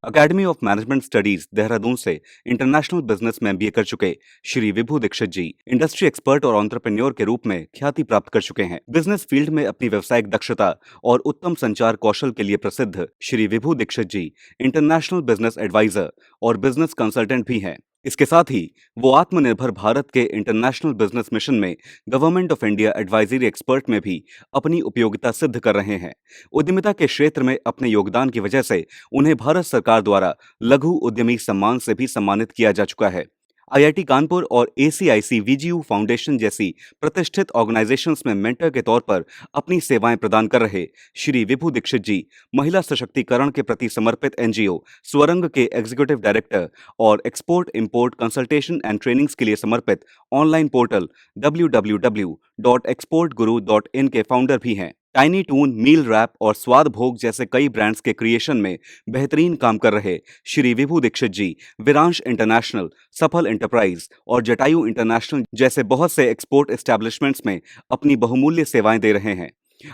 Academy of management studies Dehradun से international business में MBA कर चुके श्री विभू दीक्षित जी इंडस्ट्री एक्सपर्ट और एंटरप्रेन्योर के रूप में ख्याति प्राप्त कर चुके हैं। बिजनेस फील्ड में अपनी व्यावसायिक दक्षता और उत्तम संचार कौशल के लिए प्रसिद्ध श्री विभू दीक्षित जी इंटरनेशनल बिजनेस एडवाइजर और बिजनेस कंसल्टेंट भी हैं। इसके साथ ही वो आत्मनिर्भर भारत के इंटरनेशनल बिजनेस मिशन में government of India advisory expert में भी अपनी उपयोगिता सिद्ध कर रहे हैं। उद्यमिता के क्षेत्र में अपने योगदान की वजह से उन्हें भारत सरकार द्वारा लघु उद्यमी सम्मान से भी सम्मानित किया जा चुका है। आईआईटी कानपुर और एसीआईसी वीजीयू फाउंडेशन जैसी प्रतिष्ठित ऑर्गेनाइजेशंस में मेंटर के तौर पर अपनी सेवाएं प्रदान कर रहे श्री विभू दीक्षित जी महिला सशक्तिकरण के प्रति समर्पित एनजीओ स्वरंग के एग्जीक्यूटिव डायरेक्टर और export import consultation and trainings के लिए समर्पित ऑनलाइन पोर्टल www.exportguru.in के फाउंडर भी हैं। टाइनी टून, मील रैप और स्वाद भोग जैसे कई ब्रांड्स के क्रिएशन में बेहतरीन काम कर रहे श्री विभू दीक्षित जी विरांश इंटरनेशनल, सफल एंटरप्राइज और जटायु इंटरनेशनल जैसे बहुत से एक्सपोर्ट एस्टैब्लिशमेंट्स में अपनी बहुमूल्य सेवाएं दे रहे हैं।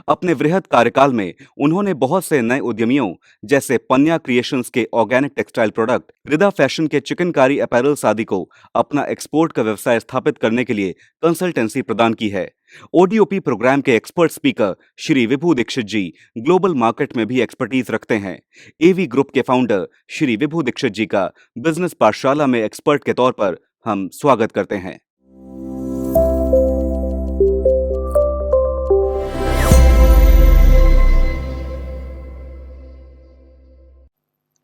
अपने वृहद कार्यकाल में उन्होंने बहुत से नए उद्यमियों जैसे पन्या क्रिएशंस के ऑर्गेनिक टेक्सटाइल प्रोडक्ट, रिदा फैशन के चिकनकारी अपैरल्स आदि को अपना एक्सपोर्ट का व्यवसाय स्थापित करने के लिए कंसल्टेंसी प्रदान की है। ओडीओपी प्रोग्राम के एक्सपर्ट स्पीकर श्री विभू दीक्षित जी ग्लोबल मार्केट में भी एक्सपर्टीज रखते हैं। एवी ग्रुप के फाउंडर श्री विभू दीक्षित जी का बिजनेस पाठशाला में एक्सपर्ट के तौर पर हम स्वागत करते हैं।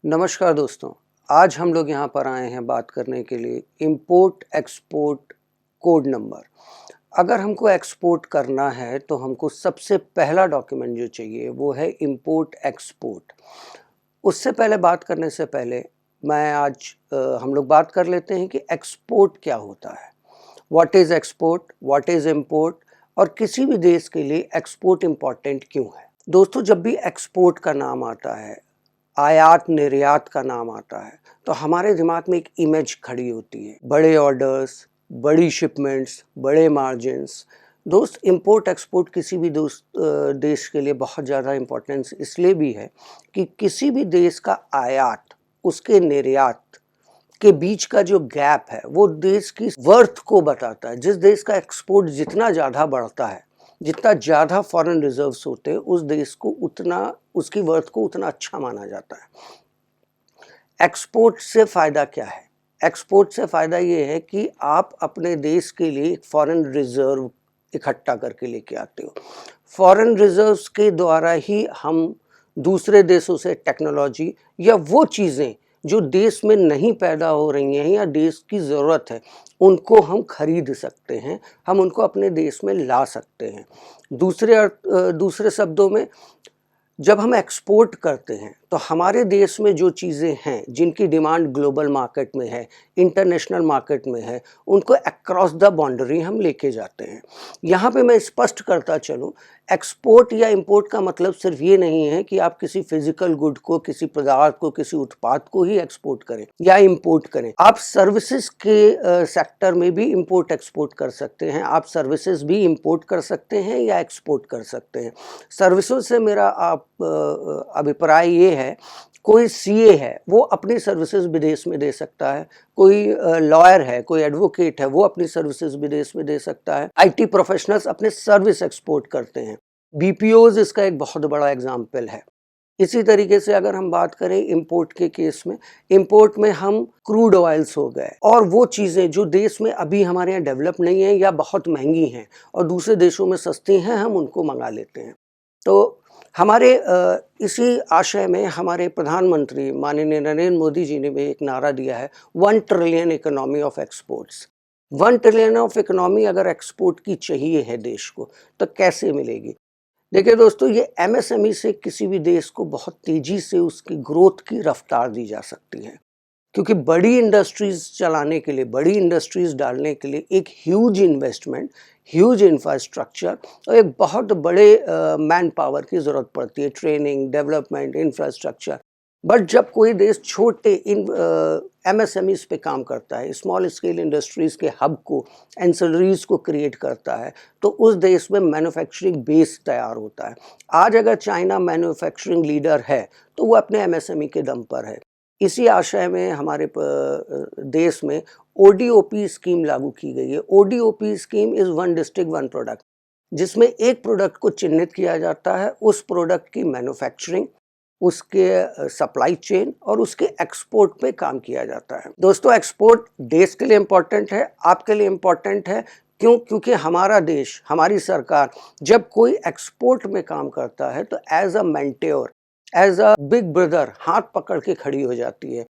नमस्कार दोस्तों, आज हम लोग यहाँ पर आए हैं बात करने के लिए इंपोर्ट एक्सपोर्ट कोड नंबर। अगर हमको एक्सपोर्ट करना है तो हमको सबसे पहला डॉक्यूमेंट जो चाहिए वो है इंपोर्ट एक्सपोर्ट। उससे पहले बात करने से पहले हम लोग बात कर लेते हैं कि एक्सपोर्ट क्या होता है, what is export, what is import और किसी भी देश के लिए एक्सपोर्ट इम्पॉर्टेंट क्यों है। दोस्तों, जब भी एक्सपोर्ट का नाम आता है, आयात निर्यात का नाम आता है, तो हमारे दिमाग में एक इमेज खड़ी होती है, बड़े ऑर्डर्स, बड़ी शिपमेंट्स, बड़े मार्जिन्स। दोस्त, इंपोर्ट एक्सपोर्ट किसी भी देश के लिए बहुत ज़्यादा इम्पोर्टेंस इसलिए भी है कि किसी भी देश का आयात, उसके निर्यात के बीच का जो गैप है वो देश की वर्थ को बताता है। जिस देश का एक्सपोर्ट जितना ज़्यादा बढ़ता है, जितना ज़्यादा फॉरेन रिजर्व्स होते हैं, उस देश को उतना, उसकी वर्थ को उतना अच्छा माना जाता है। एक्सपोर्ट से फ़ायदा क्या है? एक्सपोर्ट से फ़ायदा ये है कि आप अपने देश के लिए एक फॉरेन रिजर्व इकट्ठा करके लेके आते हो। फॉरेन रिजर्व्स के द्वारा ही हम दूसरे देशों से टेक्नोलॉजी या वो चीज़ें जो देश में नहीं पैदा हो रही हैं या देश की ज़रूरत है, उनको हम खरीद सकते हैं, हम उनको अपने देश में ला सकते हैं। दूसरे शब्दों में, जब हम एक्सपोर्ट करते हैं तो हमारे देश में जो चीज़ें हैं जिनकी डिमांड ग्लोबल मार्केट में है, इंटरनेशनल मार्केट में है, उनको अक्रॉस द बाउंड्री हम लेके जाते हैं। यहाँ पे मैं स्पष्ट करता चलूँ, एक्सपोर्ट या इंपोर्ट का मतलब सिर्फ ये नहीं है कि आप किसी फिजिकल गुड को, किसी पदार्थ को, किसी उत्पाद को ही एक्सपोर्ट करें या इंपोर्ट करें। आप सर्विसेज के सेक्टर में भी इंपोर्ट एक्सपोर्ट कर सकते हैं। आप सर्विसेज भी इंपोर्ट कर सकते हैं या एक्सपोर्ट कर सकते हैं। सर्विसों से मेरा अभिप्राय ये है, कोई सीए है वो अपनी सर्विसेज विदेश में दे सकता है, कोई लॉयर है, कोई एडवोकेट है, वो अपनी सर्विसेज विदेश में दे सकता है। आईटी प्रोफेशनल्स अपने सर्विस एक्सपोर्ट करते हैं। बीपीओज इसका एक बहुत बड़ा एग्जाम्पल है। इसी तरीके से अगर हम बात करें इंपोर्ट के केस में, इंपोर्ट में हम क्रूड ऑयल्स हो गए और वो चीज़ें जो देश में अभी हमारे यहाँ डेवलप नहीं है या बहुत महंगी हैं और दूसरे देशों में सस्ती हैं, हम उनको मंगा लेते हैं। तो हमारे इसी आशय में हमारे प्रधानमंत्री माननीय नरेंद्र मोदी जी ने भी एक नारा दिया है, 1 trillion economy of exports. 1 trillion of economy अगर एक्सपोर्ट की चाहिए है देश को, तो कैसे मिलेगी? देखिए दोस्तों, ये एमएसएमई से किसी भी देश को बहुत तेज़ी से उसकी ग्रोथ की रफ्तार दी जा सकती है, क्योंकि बड़ी इंडस्ट्रीज़ चलाने के लिए, बड़ी इंडस्ट्रीज़ डालने के लिए एक ह्यूज इन्वेस्टमेंट, ह्यूज इंफ्रास्ट्रक्चर और एक बहुत बड़े मैन पावर की ज़रूरत पड़ती है, ट्रेनिंग, डेवलपमेंट, इंफ्रास्ट्रक्चर। बट जब कोई देश छोटे एमएसएमईज पे काम करता है, स्मॉल स्केल इंडस्ट्रीज़ के हब को, एंसिलरीज को क्रिएट करता है, तो उस देश में मैन्युफैक्चरिंग बेस तैयार होता है। आज अगर चाइना मैन्युफैक्चरिंग लीडर है तो वो अपने एमएसएमई के दम पर है। इसी आशय में हमारे देश में ओडीओपी स्कीम लागू की गई है। ODOP scheme is one district one product, जिसमें एक प्रोडक्ट को चिन्हित किया जाता है, उस प्रोडक्ट की मैन्युफैक्चरिंग, उसके सप्लाई चेन और उसके एक्सपोर्ट पे काम किया जाता है। दोस्तों, एक्सपोर्ट देश के लिए इम्पॉर्टेंट है, आपके लिए इम्पॉर्टेंट है। क्यों? क्योंकि हमारा देश, हमारी सरकार जब कोई एक्सपोर्ट में काम करता है तो as a mentor, as a big brother हाथ पकड़ के खड़ी हो जाती है।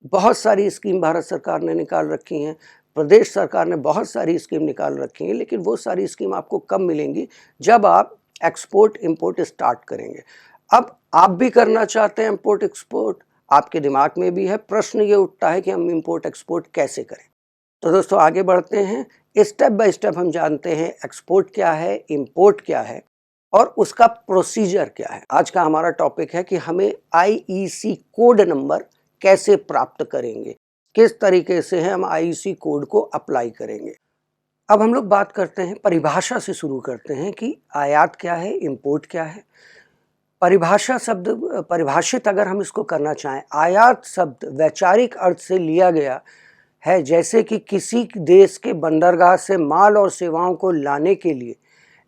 बहुत सारी स्कीम भारत सरकार ने निकाल रखी हैं, प्रदेश सरकार ने बहुत सारी स्कीम निकाल रखी हैं, लेकिन वो सारी स्कीम आपको कब मिलेंगी? जब आप एक्सपोर्ट इंपोर्ट स्टार्ट करेंगे। अब आप भी करना चाहते हैं इंपोर्ट एक्सपोर्ट, आपके दिमाग में भी है, प्रश्न ये उठता है कि हम इंपोर्ट एक्सपोर्ट कैसे करें। तो दोस्तों, आगे बढ़ते हैं, स्टेप बाय स्टेप हम जानते हैं एक्सपोर्ट क्या है, इंपोर्ट क्या है और उसका प्रोसीजर क्या है। आज का हमारा टॉपिक है कि हमें आईईसी कोड नंबर कैसे प्राप्त करेंगे, किस तरीके से हम आईईसी कोड को अप्लाई करेंगे। अब हम लोग बात करते हैं, परिभाषा से शुरू करते हैं कि आयात क्या है, इंपोर्ट क्या है। परिभाषित अगर हम इसको करना चाहें, आयात शब्द वैचारिक अर्थ से लिया गया है, जैसे कि किसी देश के बंदरगाह से माल और सेवाओं को लाने के लिए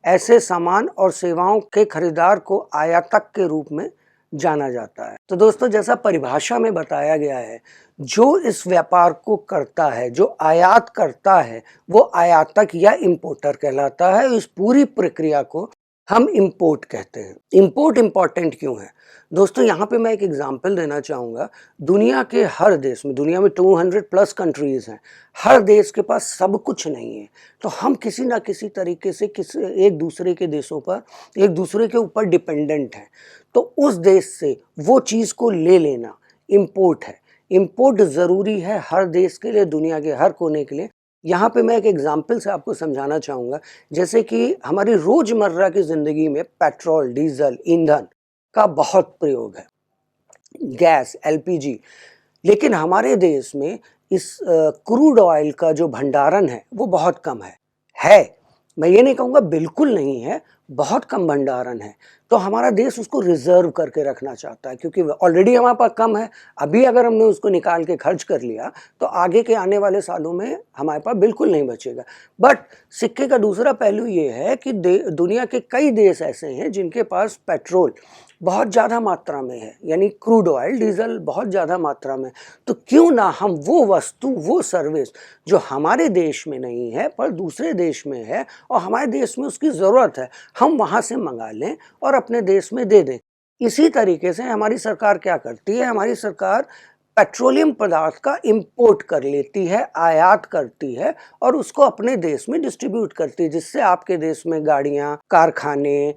ऐसे सामान और सेवाओं के खरीदार को आयातक के रूप में जाना जाता है। तो दोस्तों, जैसा परिभाषा में बताया गया है, जो इस व्यापार को करता है, जो आयात करता है, वो आयातक या इंपोर्टर कहलाता है। इस पूरी प्रक्रिया को हम इंपोर्ट कहते हैं। इंपोर्ट इंपॉर्टेंट क्यों है? दोस्तों, यहाँ पे मैं एक एग्जांपल देना चाहूँगा। दुनिया के हर देश में, दुनिया में 200 प्लस कंट्रीज़ हैं, हर देश के पास सब कुछ नहीं है। तो हम किसी ना किसी तरीके से एक दूसरे के देशों पर, एक दूसरे के ऊपर डिपेंडेंट हैं। तो उस देश से वो चीज़ को ले लेना इंपोर्ट है। इंपोर्ट ज़रूरी है हर देश के लिए, दुनिया के हर कोने के लिए। यहाँ पे मैं एक एग्जाम्पल से आपको समझाना चाहूँगा। जैसे कि हमारी रोज़मर्रा की ज़िंदगी में पेट्रोल, डीजल, ईंधन का बहुत प्रयोग है, गैस, एलपीजी। लेकिन हमारे देश में इस क्रूड ऑयल का जो भंडारण है वो बहुत कम है। मैं ये नहीं कहूँगा बिल्कुल नहीं है, बहुत कम भंडारण है। तो हमारा देश उसको रिजर्व करके रखना चाहता है, क्योंकि ऑलरेडी हमारे पास कम है। अभी अगर हमने उसको निकाल के खर्च कर लिया तो आगे के आने वाले सालों में हमारे पास बिल्कुल नहीं बचेगा। बट सिक्के का दूसरा पहलू ये है कि दुनिया के कई देश ऐसे हैं जिनके पास पेट्रोल बहुत ज़्यादा मात्रा में है, यानी क्रूड ऑयल, डीजल बहुत ज़्यादा मात्रा में। तो क्यों ना हम वो वस्तु, वो सर्विस जो हमारे देश में नहीं है पर दूसरे देश में है और हमारे देश में उसकी ज़रूरत है, हम वहाँ से मंगा लें और अपने देश में दे दें। इसी तरीके से हमारी सरकार क्या करती है? हमारी सरकार पेट्रोलियम पदार्थ का इंपोर्ट कर लेती है, आयात करती है और उसको अपने देश में डिस्ट्रीब्यूट करती है, जिससे आपके देश में गाड़ियाँ, कारखाने,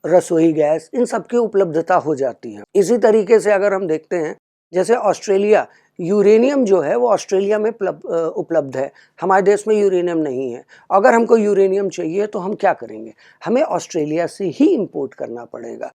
रसोई गैस, इन सब की उपलब्धता हो जाती है। इसी तरीके से अगर हम देखते हैं, जैसे ऑस्ट्रेलिया, यूरेनियम जो है वो ऑस्ट्रेलिया में उपलब्ध है, हमारे देश में यूरेनियम नहीं है। अगर हमको यूरेनियम चाहिए तो हम क्या करेंगे? हमें ऑस्ट्रेलिया से ही इंपोर्ट करना पड़ेगा।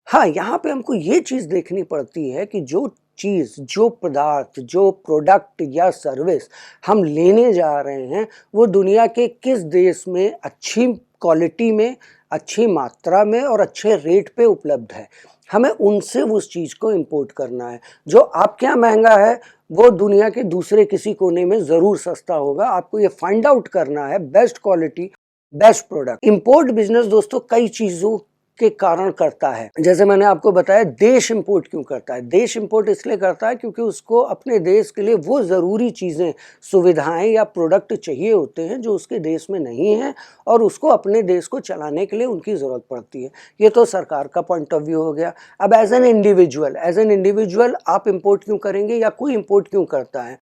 हाँ, यहाँ पे हमको ये चीज़ देखनी पड़ती है कि जो चीज़, जो पदार्थ, जो प्रोडक्ट या सर्विस हम लेने जा रहे हैं, वो दुनिया के किस देश में अच्छी क्वालिटी में, अच्छी मात्रा में और अच्छे रेट पे उपलब्ध है। हमें उनसे उस चीज़ को इंपोर्ट करना है। जो आपके यहाँ महंगा है, वो दुनिया के दूसरे किसी कोने में ज़रूर सस्ता होगा। आपको ये फाइंड आउट करना है, best quality, best product. Import business दोस्तों कई चीज़ों के कारण करता है। जैसे मैंने आपको बताया, देश इंपोर्ट क्यों करता है? देश इंपोर्ट इसलिए करता है क्योंकि उसको अपने देश के लिए वो ज़रूरी चीज़ें, सुविधाएं या प्रोडक्ट चाहिए होते हैं जो उसके देश में नहीं है और उसको अपने देश को चलाने के लिए उनकी ज़रूरत पड़ती है। ये तो सरकार का पॉइंट ऑफ व्यू हो गया। अब एज एन इंडिविजुअल आप इंपोर्ट क्यों करेंगे या कोई इंपोर्ट क्यों करता है?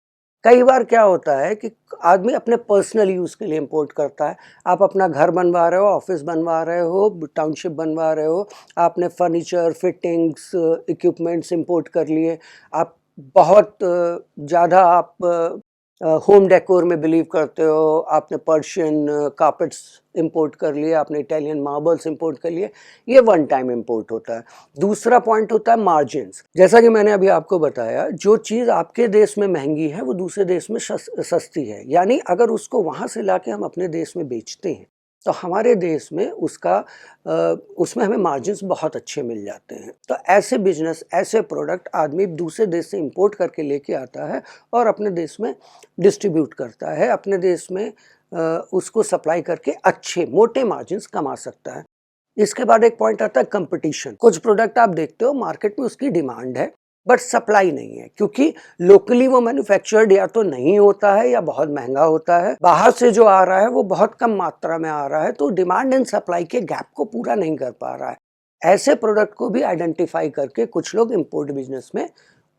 कई बार क्या होता है कि आदमी अपने पर्सनल यूज़ के लिए इंपोर्ट करता है। आप अपना घर बनवा रहे हो, ऑफिस बनवा रहे हो, टाउनशिप बनवा रहे हो, आपने फर्नीचर, फिटिंग्स, इक्विपमेंट्स इंपोर्ट कर लिए। आप बहुत ज़्यादा आप होम डेकोर में बिलीव करते हो, आपने पर्शियन कार्पेट्स इंपोर्ट कर लिए, आपने इटालियन मार्बल्स इंपोर्ट कर लिए। ये वन टाइम इंपोर्ट होता है। दूसरा पॉइंट होता है मार्जिन्स। जैसा कि मैंने अभी आपको बताया, जो चीज़ आपके देश में महंगी है वो दूसरे देश में सस्ती है। यानी अगर उसको वहाँ से लाके हम अपने देश में बेचते हैं तो हमारे देश में उसमें हमें मार्जिन्स बहुत अच्छे मिल जाते हैं। तो ऐसे बिजनेस, ऐसे प्रोडक्ट आदमी दूसरे देश से इंपोर्ट करके लेके आता है और अपने देश में डिस्ट्रीब्यूट करता है, अपने देश में उसको सप्लाई करके अच्छे मोटे मार्जिन्स कमा सकता है। इसके बाद एक पॉइंट आता है कंपटीशन। कुछ प्रोडक्ट आप देखते हो मार्केट में उसकी डिमांड है बट सप्लाई नहीं है, क्योंकि लोकली वो मैन्युफैक्चर्ड या तो नहीं होता है या बहुत महंगा होता है, बाहर से जो आ रहा है वो बहुत कम मात्रा में आ रहा है, तो डिमांड एंड सप्लाई के गैप को पूरा नहीं कर पा रहा है। ऐसे प्रोडक्ट को भी आइडेंटिफाई करके कुछ लोग इंपोर्ट बिजनेस में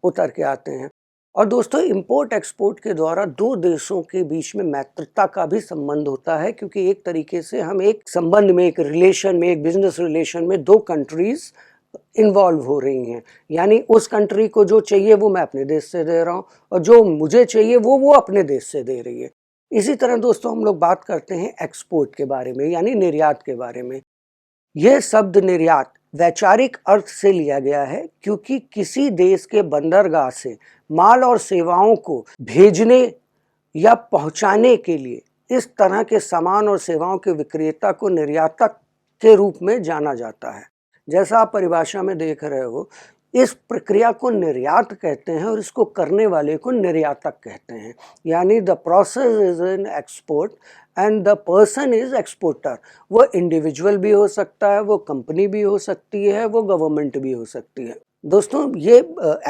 उतर के आते हैं। और दोस्तों, इंपोर्ट एक्सपोर्ट के द्वारा दो देशों के बीच में मैत्रिता का भी संबंध होता है, क्योंकि एक तरीके से हम एक संबंध में, एक रिलेशन में, एक बिजनेस रिलेशन में दो कंट्रीज इन्वॉल्व हो रही हैं। यानी उस कंट्री को जो चाहिए वो मैं अपने देश से दे रहा हूँ और जो मुझे चाहिए वो अपने देश से दे रही है। इसी तरह दोस्तों हम लोग बात करते हैं एक्सपोर्ट के बारे में, यानी निर्यात के बारे में। यह शब्द निर्यात वैचारिक अर्थ से लिया गया है, क्योंकि किसी देश के बंदरगाह से माल और सेवाओं को भेजने या पहुंचाने के लिए इस तरह के सामान और सेवाओं के विक्रेता को निर्यातक के रूप में जाना जाता है। जैसा आप परिभाषा में देख रहे हो, इस प्रक्रिया को निर्यात कहते हैं और इसको करने वाले को निर्यातक कहते हैं। यानी the process is an export and the person is exporter. वो इंडिविजुअल भी हो सकता है, वो कंपनी भी हो सकती है, वो गवर्नमेंट भी हो सकती है। दोस्तों, ये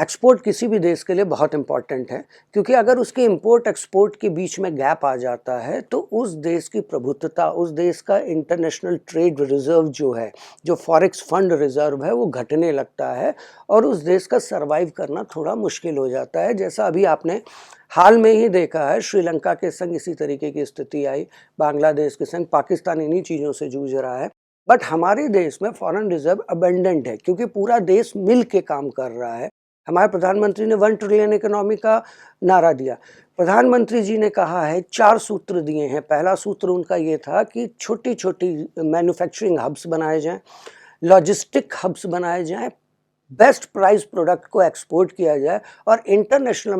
एक्सपोर्ट किसी भी देश के लिए बहुत इंपॉर्टेंट है, क्योंकि अगर उसके इंपोर्ट एक्सपोर्ट के बीच में गैप आ जाता है तो उस देश की प्रभुत्वता, उस देश का इंटरनेशनल ट्रेड रिजर्व जो है, जो फॉरेक्स फंड रिजर्व है, वो घटने लगता है और उस देश का सर्वाइव करना थोड़ा मुश्किल हो जाता है। जैसा अभी आपने हाल में ही देखा है, श्रीलंका के संग इसी तरीके की स्थिति आई, बांग्लादेश के संग, पाकिस्तान इन्हीं चीज़ों से जूझ रहा है। बट हमारे देश में फॉरेन रिजर्व अबंडेंट है, क्योंकि पूरा देश मिल के काम कर रहा है। हमारे प्रधानमंत्री ने 1 ट्रिलियन इकोनॉमी का नारा दिया। प्रधानमंत्री जी ने कहा है, 4 सूत्र दिए हैं। पहला सूत्र उनका ये था कि छोटी छोटी मैन्युफैक्चरिंग हब्स बनाए जाएं, लॉजिस्टिक हब्स बनाए जाएं, बेस्ट प्राइस प्रोडक्ट को एक्सपोर्ट किया जाए और इंटरनेशनल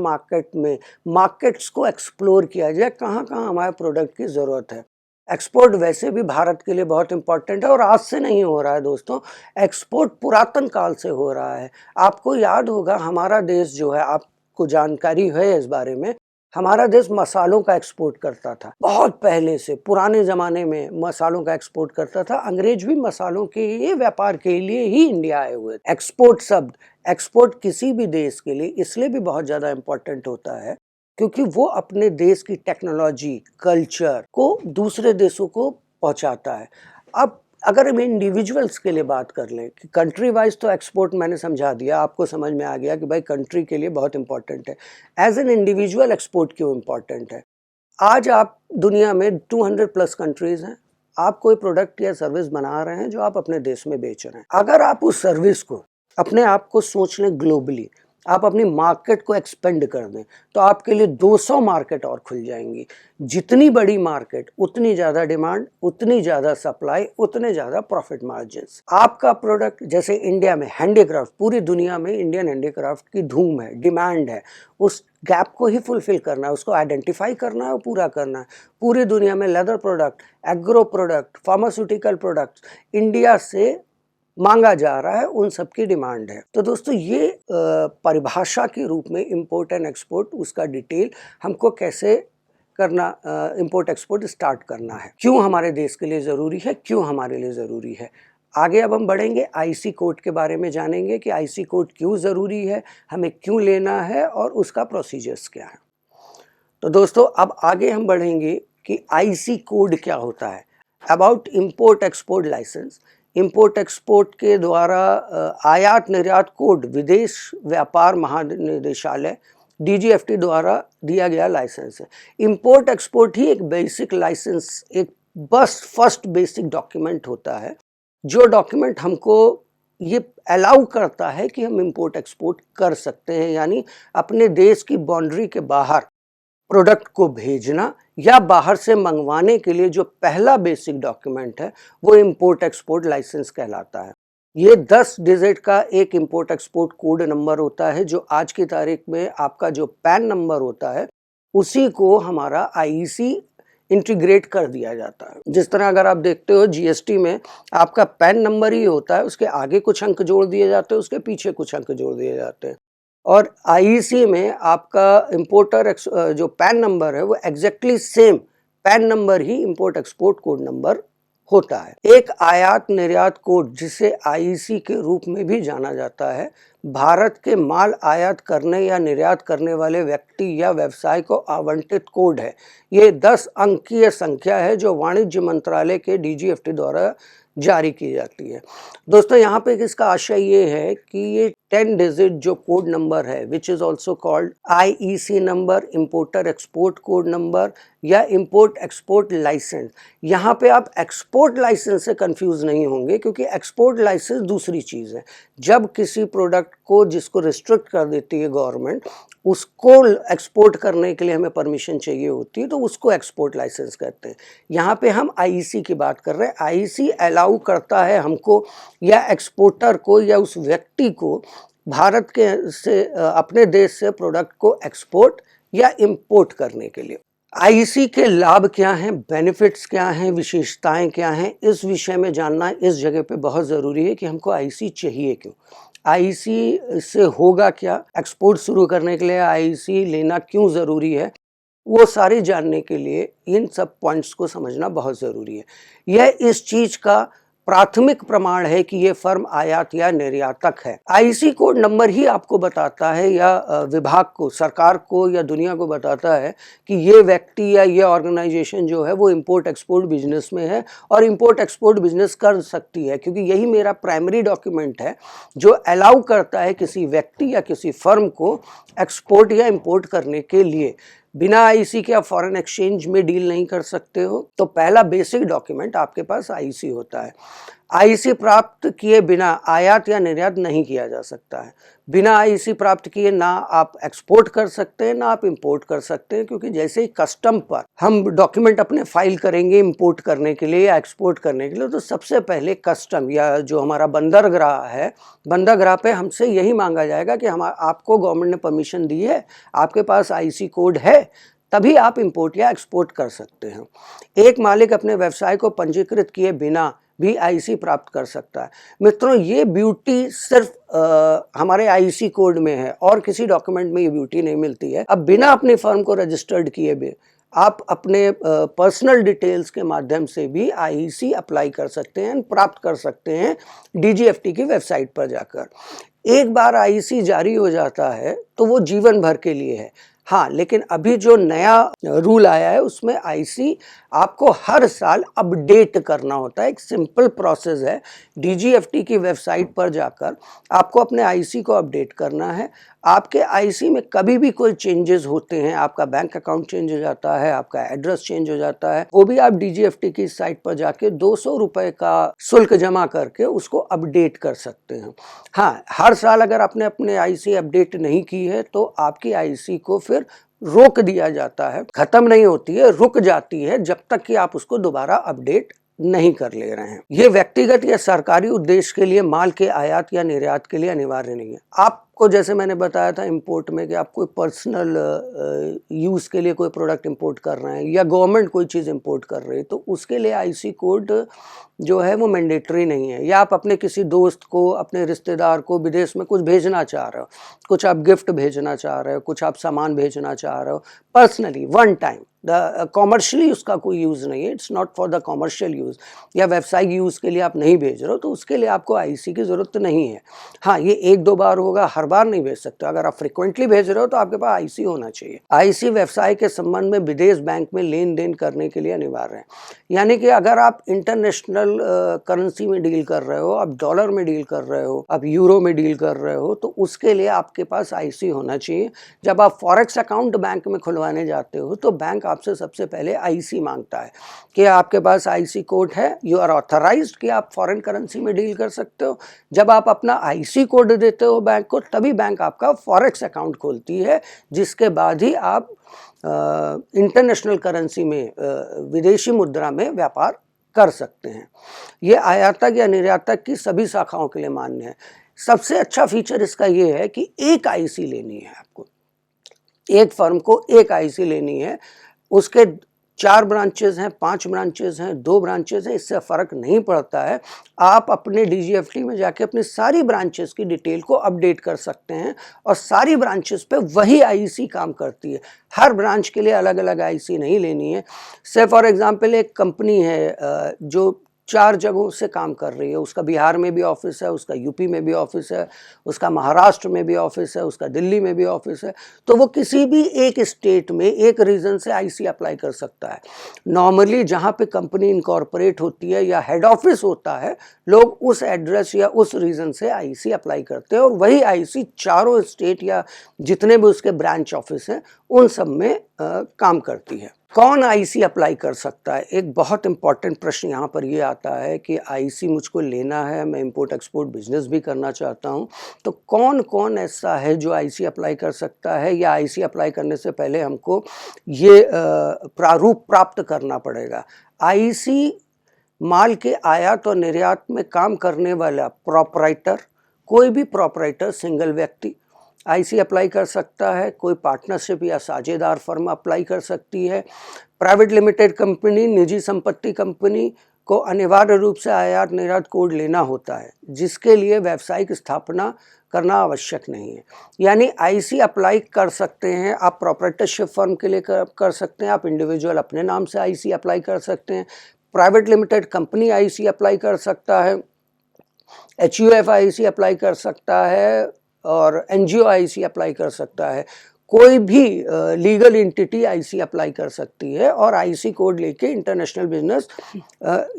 मार्केट्स को एक्सप्लोर किया जाए, कहाँ कहाँ हमारे प्रोडक्ट की ज़रूरत है। एक्सपोर्ट वैसे भी भारत के लिए बहुत इंपॉर्टेंट है और आज से नहीं हो रहा है दोस्तों, एक्सपोर्ट पुरातन काल से हो रहा है। आपको याद होगा, हमारा देश जो है, आपको जानकारी है इस बारे में, हमारा देश मसालों का एक्सपोर्ट करता था। बहुत पहले से, पुराने ज़माने में मसालों का एक्सपोर्ट करता था। अंग्रेज भी मसालों के ये व्यापार के लिए ही इंडिया आए हुए। एक्सपोर्ट किसी भी देश के लिए इसलिए भी बहुत ज़्यादा इम्पोर्टेंट होता है, क्योंकि वो अपने देश की टेक्नोलॉजी, कल्चर को दूसरे देशों को पहुंचाता है। अब अगर हम इंडिविजुअल्स के लिए बात कर लें कि कंट्री वाइज, तो एक्सपोर्ट मैंने समझा दिया, आपको समझ में आ गया कि भाई कंट्री के लिए बहुत इंपॉर्टेंट है। एज एन इंडिविजुअल एक्सपोर्ट क्यों इंपॉर्टेंट है? आज आप दुनिया में 200+ कंट्रीज हैं, आप कोई प्रोडक्ट या सर्विस बना रहे हैं जो आप अपने देश में बेच रहे हैं। अगर आप उस सर्विस को, अपने आप को सोच लें ग्लोबली, आप अपनी मार्केट को एक्सपेंड कर दें, तो आपके लिए 200 मार्केट और खुल जाएंगी। जितनी बड़ी मार्केट, उतनी ज़्यादा डिमांड, उतनी ज़्यादा सप्लाई, उतने ज़्यादा प्रॉफिट मार्जिन्स। आपका प्रोडक्ट, जैसे इंडिया में हैंडीक्राफ्ट, पूरी दुनिया में इंडियन हैंडीक्राफ्ट की धूम है, डिमांड है, उस गैप को ही फुलफिल करना है, उसको आइडेंटिफाई करना है और पूरा करना है। पूरी दुनिया में leather product, agro product, pharmaceutical products India से मांगा जा रहा है, उन सब की डिमांड है। तो दोस्तों, ये परिभाषा के रूप में इंपोर्ट एंड एक्सपोर्ट, उसका डिटेल हमको कैसे करना, इंपोर्ट एक्सपोर्ट स्टार्ट करना है, क्यों हमारे देश के लिए ज़रूरी है, क्यों हमारे लिए ज़रूरी है। आगे अब हम बढ़ेंगे, आईसी कोड के बारे में जानेंगे कि आईसी कोड क्यों ज़रूरी है, हमें क्यों लेना है और उसका प्रोसीजर्स क्या है। तो दोस्तों, अब आगे हम बढ़ेंगे कि आईसी कोड क्या होता है। About import export license, import export के द्वारा आयात निर्यात कोड विदेश व्यापार महानिदेशालय DGFT द्वारा दिया गया लाइसेंस है। इंपोर्ट एक्सपोर्ट ही एक बेसिक लाइसेंस, एक बस फर्स्ट बेसिक डॉक्यूमेंट होता है, जो डॉक्यूमेंट हमको ये अलाउ करता है कि हम इंपोर्ट एक्सपोर्ट कर सकते हैं, यानी अपने देश की बाउंड्री के बाहर प्रोडक्ट को भेजना या बाहर से मंगवाने के लिए जो पहला बेसिक डॉक्यूमेंट है, वो इंपोर्ट एक्सपोर्ट लाइसेंस कहलाता है। ये 10 डिजिट का एक इंपोर्ट एक्सपोर्ट कोड नंबर होता है, जो आज की तारीख में आपका जो पैन नंबर होता है, उसी को हमारा आईसी इंटीग्रेट कर दिया जाता है। जिस तरह अगर आप देखते हो जीएसटी में आपका पैन नंबर ही होता है, उसके आगे कुछ अंक जोड़ दिए जाते हैं, उसके पीछे कुछ अंक जोड़ दिए जाते हैं। और आईईसी में आपका इंपोर्टर जो पैन नंबर है वो एग्जैक्टली सेम पैन नंबर ही इंपोर्ट एक्सपोर्ट कोड नंबर होता है। एक आयात निर्यात कोड जिसे आईईसी के रूप में भी जाना जाता है, भारत के माल आयात करने या निर्यात करने वाले व्यक्ति या व्यवसाय को आवंटित कोड है। ये 10 अंकीय संख्या है जो वाणिज्य मंत्रालय के डीजीएफटी द्वारा जारी की जाती है। दोस्तों यहाँ पे इसका आशय ये है कि ये 10 डिजिट जो कोड नंबर है which is also called IEC number, importer export code number या इंपोर्ट एक्सपोर्ट लाइसेंस। यहाँ पे आप एक्सपोर्ट लाइसेंस से कंफ्यूज नहीं होंगे, क्योंकि एक्सपोर्ट लाइसेंस दूसरी चीज़ है। जब किसी प्रोडक्ट को जिसको रिस्ट्रिक्ट कर देती है गवर्नमेंट, उसको एक्सपोर्ट करने के लिए हमें परमिशन चाहिए होती है, तो उसको एक्सपोर्ट लाइसेंस कहते हैं। यहाँ पे हम आईईसी की बात कर रहे हैं। आईईसी अलाउ करता है हमको या एक्सपोर्टर को या उस व्यक्ति को भारत के से अपने देश से प्रोडक्ट को एक्सपोर्ट या इंपोर्ट करने के लिए। आईईसी के लाभ क्या हैं, बेनिफिट्स क्या हैं, विशेषताएं क्या हैं, इस विषय में जानना इस जगह पे बहुत ज़रूरी है कि हमको आईईसी चाहिए क्यों, आईईसी से होगा क्या, एक्सपोर्ट शुरू करने के लिए आईईसी लेना क्यों ज़रूरी है। वो सारी जानने के लिए इन सब पॉइंट्स को समझना बहुत ज़रूरी है। यह इस चीज़ का प्राथमिक प्रमाण है कि ये फर्म आयात या निर्यातक है। आईईसी कोड नंबर ही आपको बताता है या विभाग को, सरकार को या दुनिया को बताता है कि ये व्यक्ति या ये ऑर्गेनाइजेशन जो है वो इंपोर्ट एक्सपोर्ट बिजनेस में है और इंपोर्ट एक्सपोर्ट बिजनेस कर सकती है, क्योंकि यही मेरा प्राइमरी डॉक्यूमेंट है जो अलाउ करता है किसी व्यक्ति या किसी फर्म को एक्सपोर्ट या इंपोर्ट करने के लिए। बिना आईईसी के आप फॉरेन एक्सचेंज में डील नहीं कर सकते हो, तो पहला बेसिक डॉक्यूमेंट आपके पास आईईसी होता है। आईईसी प्राप्त किए बिना आयात या निर्यात नहीं किया जा सकता है। बिना आईईसी प्राप्त किए ना आप एक्सपोर्ट कर सकते हैं ना आप इंपोर्ट कर सकते हैं, क्योंकि जैसे ही कस्टम पर हम डॉक्यूमेंट अपने फाइल करेंगे इंपोर्ट करने के लिए या एक्सपोर्ट करने के लिए, तो सबसे पहले कस्टम या जो हमारा बंदरगाह है, बंदरगाह पे हमसे यही मांगा जाएगा कि हम आपको गवर्नमेंट ने परमिशन दी है, आपके पास आईईसी कोड है, तभी आप इंपोर्ट या एक्सपोर्ट कर सकते हैं। एक मालिक अपने व्यवसाय को पंजीकृत किए बिना भी आईईसी प्राप्त कर सकता है। मित्रों, ये ब्यूटी सिर्फ हमारे आईईसी कोड में है और किसी डॉक्यूमेंट में ये ब्यूटी नहीं मिलती है। अब बिना अपनी फर्म को रजिस्टर्ड किए भी आप अपने पर्सनल डिटेल्स के माध्यम से भी आईईसी अप्लाई कर सकते हैं, प्राप्त कर सकते हैं डीजीएफटी की वेबसाइट पर जाकर। एक बार आईईसी जारी हो जाता है तो वो जीवन भर के लिए है। हाँ, लेकिन अभी जो नया रूल आया है उसमें आईईसी आपको हर साल अपडेट करना होता है। एक सिंपल प्रोसेस है, डीजीएफटी की वेबसाइट पर जाकर आपको अपने आईईसी को अपडेट करना है। आपके आईईसी में कभी भी कोई चेंजेस होते हैं, आपका बैंक अकाउंट चेंज हो जाता है, आपका एड्रेस चेंज हो जाता है, वो भी आप डीजीएफटी की साइट पर जाके 200 रुपये का शुल्क जमा करके उसको अपडेट कर सकते हैं। हाँ, हर साल अगर आपने अपने आईईसी अपडेट नहीं की है तो आपकी आईईसी को फिर रोक दिया जाता है, खत्म नहीं होती है, रुक जाती है जब तक कि आप उसको दोबारा अपडेट नहीं कर ले रहे हैं। ये व्यक्तिगत या सरकारी उद्देश्य के लिए माल के आयात या निर्यात के लिए अनिवार्य नहीं है। आपको जैसे मैंने बताया था इंपोर्ट में कि आप कोई पर्सनल यूज़ के लिए कोई प्रोडक्ट इंपोर्ट कर रहे हैं या गवर्नमेंट कोई चीज़ इंपोर्ट कर रही है, तो उसके लिए आईईसी कोड जो है वो मैंडेटरी नहीं है। या आप अपने किसी दोस्त को, अपने रिश्तेदार को विदेश में कुछ भेजना चाह रहे हो, कुछ आप गिफ्ट भेजना चाह रहे हो, कुछ आप सामान भेजना चाह रहे हो पर्सनली वन टाइम, कॉमर्शियली उसका कोई यूज़ नहीं है, it's not for the commercial use, या व्यावसायिक यूज़ के लिए आप नहीं भेज रहे हो, तो उसके लिए आपको आईईसी की ज़रूरत नहीं है। हाँ, ये 1-2 बार होगा, हर बार नहीं भेज सकते। अगर आप फ्रिक्वेंटली भेज रहे हो तो आपके पास आईईसी होना चाहिए। आईईसी व्यवसाय के संबंध में विदेश बैंक में लेन देन करने के लिए अनिवार्य है। यानी कि अगर आप इंटरनेशनल करेंसी में डील कर रहे हो, आप डॉलर में डील कर रहे हो, आप यूरो में डील कर रहे हो, तो उसके लिए आपके पास आईईसी होना चाहिए। जब आप फॉरेक्स अकाउंट बैंक में खुलवाने जाते हो तो बैंक आपसे सबसे पहले आईईसी मांगता है कि आपके पास आईईसी कोड है, यू आर ऑथराइज्ड कि आप फॉरेन करेंसी में डील कर सकते हो। जब आप अपना आईईसी कोड देते हो बैंक को, तभी बैंक आपका फॉरेक्स अकाउंट खोलती है, जिसके बाद ही आप इंटरनेशनल करेंसी में विदेशी मुद्रा में व्यापार कर सकते हैं। ये आयातक या निर्यातक की सभी शाखाओं के लिए मान्य है। सबसे अच्छा फीचर इसका ये है कि एक आईईसी लेनी है आपको, एक फर्म को एक आईईसी लेनी है। उसके 4 ब्रांचेज़ हैं, 5 ब्रांचेज़ हैं, 2 ब्रांचेज़ हैं, इससे फ़र्क नहीं पड़ता है। आप अपने डीजीएफटी में जाके अपनी सारी ब्रांचेज़ की डिटेल को अपडेट कर सकते हैं और सारी ब्रांचेज़ पे वही आईसी काम करती है। हर ब्रांच के लिए अलग-अलग आईसी नहीं लेनी है। से फॉर एग्ज़ाम्पल एक कंपनी है जो 4 जगहों से काम कर रही है, उसका बिहार में भी ऑफ़िस है, उसका यूपी में भी ऑफ़िस है, उसका महाराष्ट्र में भी ऑफ़िस है, उसका दिल्ली में भी ऑफ़िस है, तो वो किसी भी एक स्टेट में एक रीज़न से आईसी अप्लाई कर सकता है। नॉर्मली जहाँ पे कंपनी इनकॉर्पोरेट होती है या हेड ऑफ़िस होता है, लोग उस एड्रेस या उस रीज़न से आईसी अप्लाई करते हैं और वही आईसी चारों स्टेट या जितने भी उसके ब्रांच ऑफ़िस हैं, उन सब में काम करती है। कौन आईसी अप्लाई कर सकता है? एक बहुत इंपॉर्टेंट प्रश्न यहाँ पर ये आता है कि आईसी मुझको लेना है, मैं इंपोर्ट एक्सपोर्ट बिजनेस भी करना चाहता हूँ, तो कौन-कौन ऐसा है जो आईसी अप्लाई कर सकता है या आईसी अप्लाई करने से पहले हमको ये प्रारूप प्राप्त करना पड़ेगा। आईसी माल के आयात और निर्यात में काम करने वाला प्रोपराइटर, कोई भी प्रोपराइटर सिंगल व्यक्ति आईसी अप्लाई कर सकता है, कोई पार्टनरशिप या साझेदार फर्म अप्लाई कर सकती है। प्राइवेट लिमिटेड कंपनी, निजी संपत्ति कंपनी को अनिवार्य रूप से आयात निर्यात कोड लेना होता है, जिसके लिए व्यावसायिक स्थापना करना आवश्यक नहीं है। यानी आईसी अप्लाई कर सकते हैं, आप प्रोपराइटरशिप फर्म के लिए कर सकते हैं, आप इंडिविजुअल अपने नाम से आईसी अप्लाई कर सकते हैं, private limited company IC apply कर सकता है, एचयूएफ आईसी अप्लाई कर सकता है और एनजीओ आईसी अप्लाई कर सकता है। कोई भी लीगल एंटिटी आईसी अप्लाई कर सकती है और आईसी कोड लेके इंटरनेशनल बिजनेस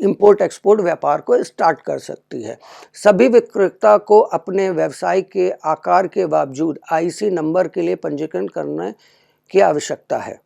इंपोर्ट एक्सपोर्ट व्यापार को स्टार्ट कर सकती है। सभी विक्रेता को अपने व्यवसाय के आकार के बावजूद आईसी नंबर के लिए पंजीकरण करने की आवश्यकता है।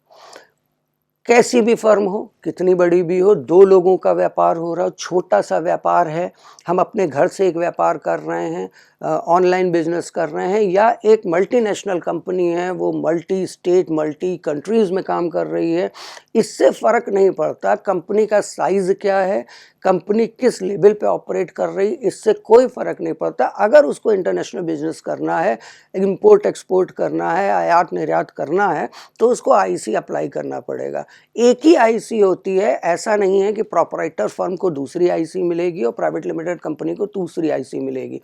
कैसी भी फर्म हो, कितनी बड़ी भी हो, 2 लोगों का व्यापार हो रहा हो, छोटा सा व्यापार है, हम अपने घर से एक व्यापार कर रहे हैं, ऑनलाइन बिजनेस कर रहे हैं, या एक मल्टीनेशनल कंपनी है, वो मल्टी स्टेट मल्टी कंट्रीज़ में काम कर रही है, इससे फ़र्क नहीं पड़ता कंपनी का साइज़ क्या है, कंपनी किस लेवल पे ऑपरेट कर रही, इससे कोई फ़र्क नहीं पड़ता। अगर उसको इंटरनेशनल बिजनेस करना है, इंपोर्ट एक्सपोर्ट करना है, आयात निर्यात करना है, तो उसको आईसी अप्लाई करना पड़ेगा। एक ही आईसी होती है, ऐसा नहीं है कि प्रोपराइटर फर्म को दूसरी आईसी मिलेगी और प्राइवेट लिमिटेड कंपनी को दूसरी आईसी मिलेगी।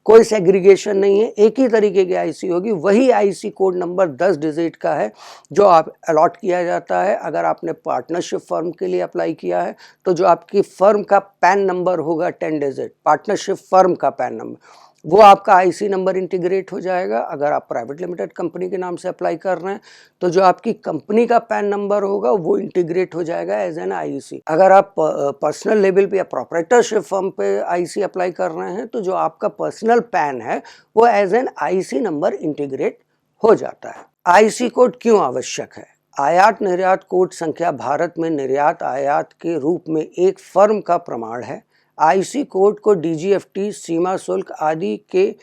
कोई सेग्रीगेशन नहीं है, एक ही तरीके की आईसी होगी। वही आईसी कोड नंबर 10 डिजिट का है जो आप अलॉट किया जाता है। अगर आपने पार्टनरशिप फर्म के लिए अप्लाई किया है तो जो आपकी फर्म का पैन नंबर होगा 10 डिजिट, पार्टनरशिप फर्म का पैन नंबर, वो आपका आईसी नंबर इंटीग्रेट हो जाएगा। अगर आप प्राइवेट लिमिटेड कंपनी के नाम से अप्लाई कर रहे हैं तो जो आपकी कंपनी का पैन नंबर होगा वो इंटीग्रेट हो जाएगा एज एन आईसी। अगर आप पर्सनल लेवल पे या प्रोपराइटरशिप फर्म पे आईसी अप्लाई कर रहे हैं तो जो आपका पर्सनल पैन है वो as an IC number integrate हो जाता है। आईसी कोड क्यों आवश्यक है? आयात निर्यात कोड संख्या भारत में निर्यात आयात के रूप में एक फर्म का प्रमाण है। आईसी कोड को डीजीएफटी, सीमा शुल्क आदि के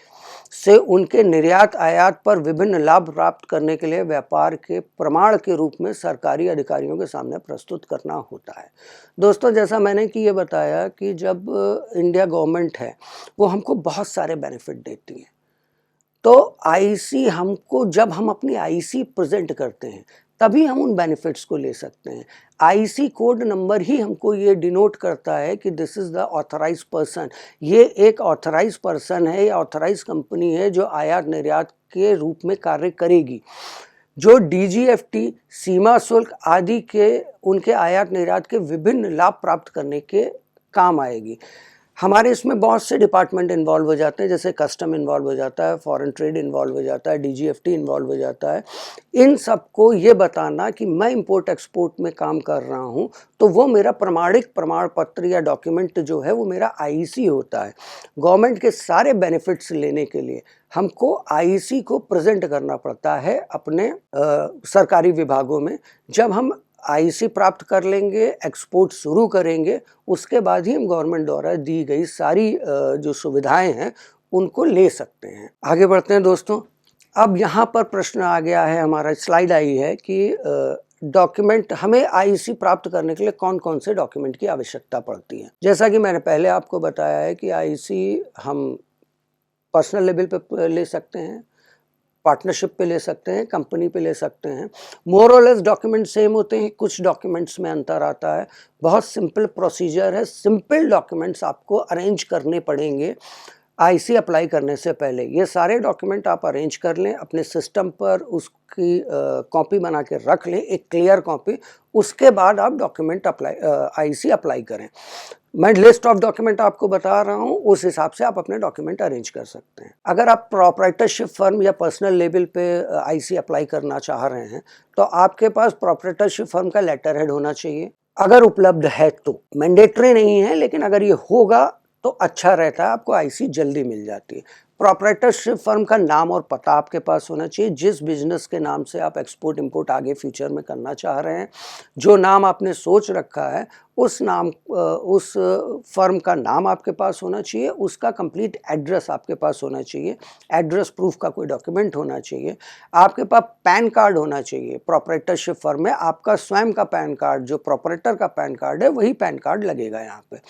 से उनके निर्यात आयात पर विभिन्न लाभ प्राप्त करने के लिए व्यापार के प्रमाण के रूप में सरकारी अधिकारियों के सामने प्रस्तुत करना होता है। दोस्तों, जैसा मैंने कि ये बताया कि जब इंडिया गवर्नमेंट है वो हमको बहुत सारे बेनिफिट देती है, तो आईसी हमको, जब हम अपनी आईसी प्रेजेंट करते हैं तभी हम उन बेनिफिट्स को ले सकते हैं। आईसी कोड नंबर ही हमको ये डिनोट करता है कि this is the authorised person, ये एक ऑथराइज्ड पर्सन है या ऑथराइज्ड कंपनी है जो आयात निर्यात के रूप में कार्य करेगी, जो डीजीएफटी, सीमा शुल्क आदि के उनके आयात निर्यात के विभिन्न लाभ प्राप्त करने के काम आएगी। हमारे इसमें बहुत से डिपार्टमेंट इन्वॉल्व हो जाते हैं, जैसे कस्टम इन्वॉल्व हो जाता है, फॉरेन ट्रेड इन्वॉल्व हो जाता है, डीजीएफटी इन्वॉल्व हो जाता है। इन सबको ये बताना कि मैं इंपोर्ट एक्सपोर्ट में काम कर रहा हूँ तो वो मेरा प्रमाणिक प्रमाण पत्र या डॉक्यूमेंट जो है वो मेरा आईसी होता है। गवर्नमेंट के सारे बेनिफिट्स लेने के लिए हमको आईसी को प्रेजेंट करना पड़ता है अपने सरकारी विभागों में। जब हम आईसी प्राप्त कर लेंगे, एक्सपोर्ट शुरू करेंगे, उसके बाद ही हम गवर्नमेंट द्वारा दी गई सारी जो सुविधाएं हैं उनको ले सकते हैं। आगे बढ़ते हैं दोस्तों। अब यहाँ पर प्रश्न आ गया है, हमारा स्लाइड आई है कि डॉक्यूमेंट, हमें आईसी प्राप्त करने के लिए कौन कौन से डॉक्यूमेंट की आवश्यकता पड़ती है। जैसा कि मैंने पहले आपको बताया है कि आईसी हम पर्सनल लेवल पे ले सकते हैं, पार्टनरशिप पे ले सकते हैं, कंपनी पे ले सकते हैं। मोर और लेस डॉक्यूमेंट सेम होते हैं, कुछ डॉक्यूमेंट्स में अंतर आता है। बहुत सिंपल प्रोसीजर है, सिंपल डॉक्यूमेंट्स आपको अरेंज करने पड़ेंगे आईसी अप्लाई करने से पहले। ये सारे डॉक्यूमेंट आप अरेंज कर लें अपने सिस्टम पर, उसकी कॉपी बना के रख लें, एक क्लियर कॉपी। उसके बाद आप डॉक्यूमेंट आईसी अप्लाई करें। मैं लिस्ट ऑफ डॉक्यूमेंट आपको बता रहा हूँ, उस हिसाब से आप अपने डॉक्यूमेंट अरेंज कर सकते हैं। अगर आप प्रोप्राइटरशिप फर्म या पर्सनल लेवल पे आईसी अप्लाई करना चाह रहे हैं तो आपके पास प्रोप्राइटरशिप फर्म का लेटर हेड होना चाहिए, अगर उपलब्ध है तो। मैंडेटरी नहीं है, लेकिन अगर ये होगा तो अच्छा रहता है, आपको आईसी जल्दी मिल जाती है। प्रोप्राइटरशिप फर्म का नाम और पता आपके पास होना चाहिए, जिस बिजनेस के नाम से आप एक्सपोर्ट इंपोर्ट आगे फ्यूचर में करना चाह रहे हैं, जो नाम आपने सोच रखा है उस फर्म का नाम आपके पास होना चाहिए, उसका कंप्लीट एड्रेस आपके पास होना चाहिए, एड्रेस प्रूफ का कोई डॉक्यूमेंट होना चाहिए, आपके पास पैन कार्ड होना चाहिए। प्रोप्राइटरशिप फर्म में आपका स्वयं का पैन कार्ड, जो प्रोप्राइटर का पैन कार्ड है वही पैन कार्ड लगेगा यहाँ पे।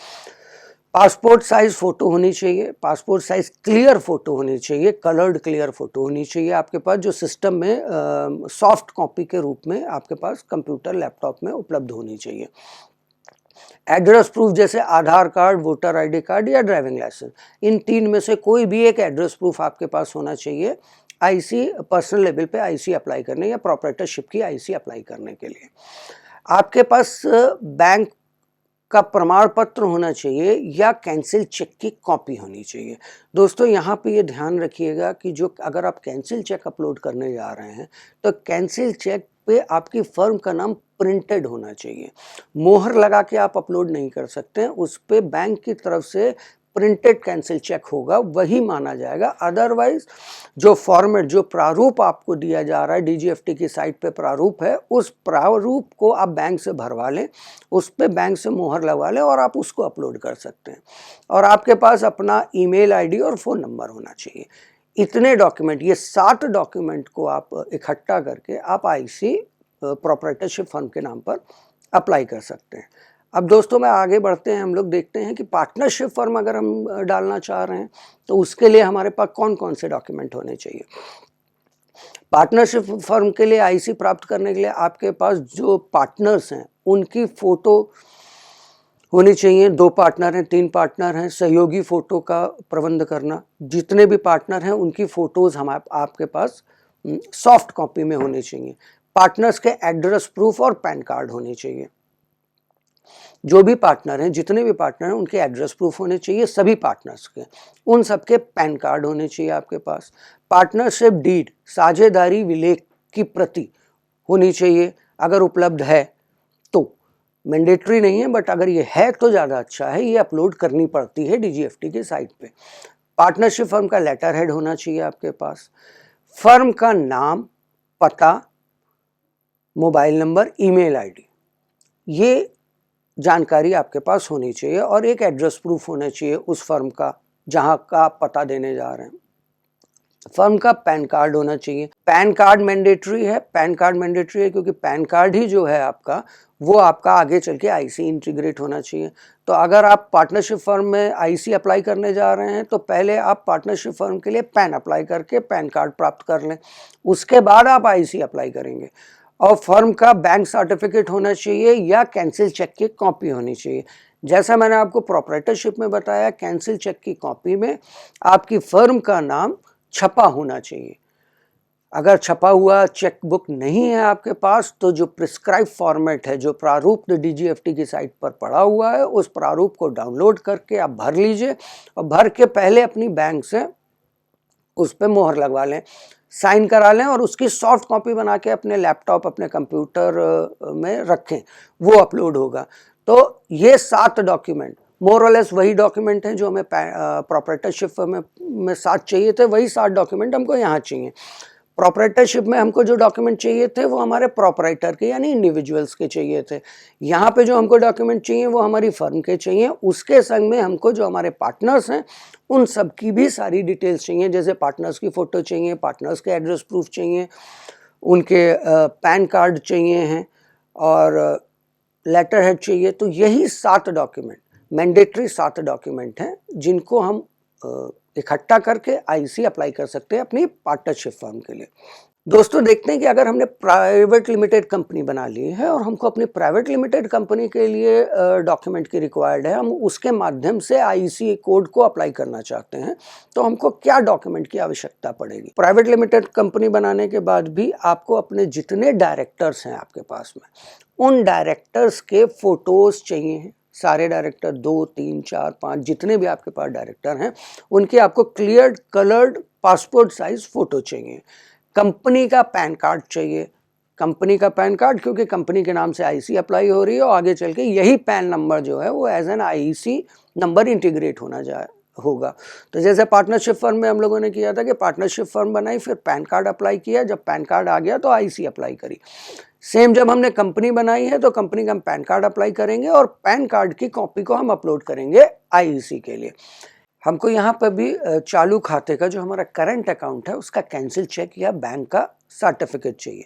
पासपोर्ट साइज फोटो होनी चाहिए, पासपोर्ट साइज क्लियर फोटो होनी चाहिए, कलर्ड क्लियर फोटो होनी चाहिए आपके पास, जो सिस्टम में सॉफ्ट कॉपी के रूप में आपके पास कंप्यूटर लैपटॉप में उपलब्ध होनी चाहिए। एड्रेस प्रूफ जैसे आधार कार्ड, वोटर आईडी कार्ड या ड्राइविंग लाइसेंस, इन तीन में से कोई भी एक एड्रेस प्रूफ आपके पास होना चाहिए आईसी, पर्सनल लेवल पे आईसी अप्लाई करने या प्रोप्राइटरशिप की आईसी अप्लाई करने के लिए। आपके पास बैंक का प्रमाण पत्र होना चाहिए या कैंसिल चेक की कॉपी होनी चाहिए। दोस्तों यहाँ पे ये ध्यान रखिएगा कि जो अगर आप कैंसिल चेक अपलोड करने जा रहे हैं तो कैंसिल चेक पे आपकी फर्म का नाम प्रिंटेड होना चाहिए। मोहर लगा के आप अपलोड नहीं कर सकते हैं, उस पे बैंक की तरफ से प्रिंटेड कैंसिल चेक होगा, वही माना जाएगा। अदरवाइज जो फॉर्मेट, जो प्रारूप आपको दिया जा रहा है, डीजीएफटी की साइट पे प्रारूप है, उस प्रारूप को आप बैंक से भरवा लें, उस पे बैंक से मोहर लगवा लें और आप उसको अपलोड कर सकते हैं। और आपके पास अपना ईमेल आईडी और फ़ोन नंबर होना चाहिए। इतने डॉक्यूमेंट, ये 7 डॉक्यूमेंट को आप इकट्ठा करके आप आईसी प्रोप्राइटरशिप फर्म के नाम पर अप्लाई कर सकते हैं। अब दोस्तों मैं आगे बढ़ते हैं, हम लोग देखते हैं कि पार्टनरशिप फर्म अगर हम डालना चाह रहे हैं तो उसके लिए हमारे पास कौन कौन से डॉक्यूमेंट होने चाहिए। पार्टनरशिप फर्म के लिए आईसी प्राप्त करने के लिए आपके पास जो पार्टनर्स हैं उनकी फ़ोटो होनी चाहिए। 2 पार्टनर हैं, 3 पार्टनर हैं, सहयोगी फ़ोटो का प्रबंध करना। जितने भी पार्टनर हैं उनकी फ़ोटोज़ आपके पास सॉफ्ट कॉपी में होनी चाहिए। पार्टनर्स के एड्रेस प्रूफ और पैन कार्ड होने चाहिए। जो भी पार्टनर हैं, जितने भी पार्टनर हैं, उनके एड्रेस प्रूफ होने चाहिए, सभी पार्टनर्स के, उन सबके पैन कार्ड होने चाहिए आपके पास। पार्टनरशिप डीड, साझेदारी विलेख की प्रति होनी चाहिए, अगर उपलब्ध है तो। मैंडेटरी नहीं है, बट अगर ये है तो ज़्यादा अच्छा है, ये अपलोड करनी पड़ती है डीजीएफटी की साइट पे। पार्टनरशिप फर्म का लेटर हेड होना चाहिए आपके पास। फर्म का नाम, पता, मोबाइल नंबर, ईमेल आईडी, ये जानकारी आपके पास होनी चाहिए। और एक एड्रेस प्रूफ होना चाहिए उस फर्म का जहां का आप पता देने जा रहे हैं। फर्म का पैन कार्ड होना चाहिए। पैन कार्ड मैंडेटरी है, पैन कार्ड मैंडेटरी है क्योंकि पैन कार्ड ही जो है आपका, वो आपका आगे चल के आईसी इंटीग्रेट होना चाहिए। तो अगर आप पार्टनरशिप फर्म में आईसी अप्लाई करने जा रहे हैं तो पहले आप पार्टनरशिप फर्म के लिए पैन अप्लाई करके पैन कार्ड प्राप्त कर लें, उसके बाद आप आईसी अप्लाई करेंगे। और फर्म का बैंक सर्टिफिकेट होना चाहिए या कैंसिल चेक की कॉपी होनी चाहिए। जैसा मैंने आपको प्रोप्राइटरशिप में बताया, कैंसिल चेक की कॉपी में आपकी फर्म का नाम छपा होना चाहिए। अगर छपा हुआ चेक बुक नहीं है आपके पास तो जो प्रिस्क्राइब फॉर्मेट है, जो प्रारूप डीजीएफटी की साइट पर पड़ा हुआ है, उस प्रारूप को डाउनलोड करके आप भर लीजिए और भर के पहले अपनी बैंक से उस पर मोहर लगवा लें, साइन करा लें और उसकी सॉफ्ट कॉपी बना के अपने लैपटॉप, अपने कंप्यूटर में रखें, वो अपलोड होगा। तो ये 7 डॉक्यूमेंट मोर और लेस वही डॉक्यूमेंट हैं जो हमें प्रोप्राइटरशिप में 7 चाहिए थे, वही 7 डॉक्यूमेंट हमको यहाँ चाहिए। प्रोप्राइटरशिप में हमको जो डॉक्यूमेंट चाहिए थे वो हमारे प्रोप्राइटर के यानी इंडिविजुअल्स के चाहिए थे। यहाँ पे जो हमको डॉक्यूमेंट चाहिए वो हमारी फर्म के चाहिए। उसके संग में हमको जो हमारे पार्टनर्स हैं उन सब की भी सारी डिटेल्स चाहिए, जैसे पार्टनर्स की फ़ोटो चाहिए, पार्टनर्स के एड्रेस प्रूफ चाहिए, उनके पैन कार्ड चाहिए हैं और लेटर हेड चाहिए। तो यही 7 डॉक्यूमेंट, मैंडेटरी 7 डॉक्यूमेंट हैं जिनको हम इकट्ठा करके आईसी अप्लाई कर सकते हैं अपनी पार्टनरशिप फर्म के लिए। दोस्तों देखते हैं कि अगर हमने प्राइवेट लिमिटेड कंपनी बना ली है और हमको अपनी प्राइवेट लिमिटेड कंपनी के लिए डॉक्यूमेंट की रिक्वायर्ड है, हम उसके माध्यम से आईसी कोड को अप्लाई करना चाहते हैं, तो हमको क्या डॉक्यूमेंट की आवश्यकता पड़ेगी। प्राइवेट लिमिटेड कंपनी बनाने के बाद भी आपको अपने जितने डायरेक्टर्स हैं आपके पास में, उन डायरेक्टर्स के फोटोज चाहिए। सारे डायरेक्टर 2, 3, 4, 5 जितने भी आपके पास डायरेक्टर हैं, उनकी आपको clear coloured passport size photo चाहिए। कंपनी का पैन कार्ड चाहिए। कंपनी का पैन कार्ड क्योंकि कंपनी के नाम से आईसी अप्लाई हो रही है और आगे चल के यही पैन नंबर जो है वो as an IC number integrate होगा। तो जैसे पार्टनरशिप फर्म में हम लोगों ने किया था कि पार्टनरशिप फर्म बनाई, फिर पैन कार्ड अप्लाई किया, जब पैन कार्ड आ गया तो आईसी अप्लाई करी। सेम जब हमने कंपनी बनाई है तो कंपनी का हम पैन कार्ड अप्लाई करेंगे और पैन कार्ड की कॉपी को हम अपलोड करेंगे आईसी के लिए। हमको यहाँ पर भी चालू खाते का जो हमारा करंट अकाउंट है उसका कैंसिल चेक या बैंक का सर्टिफिकेट चाहिए।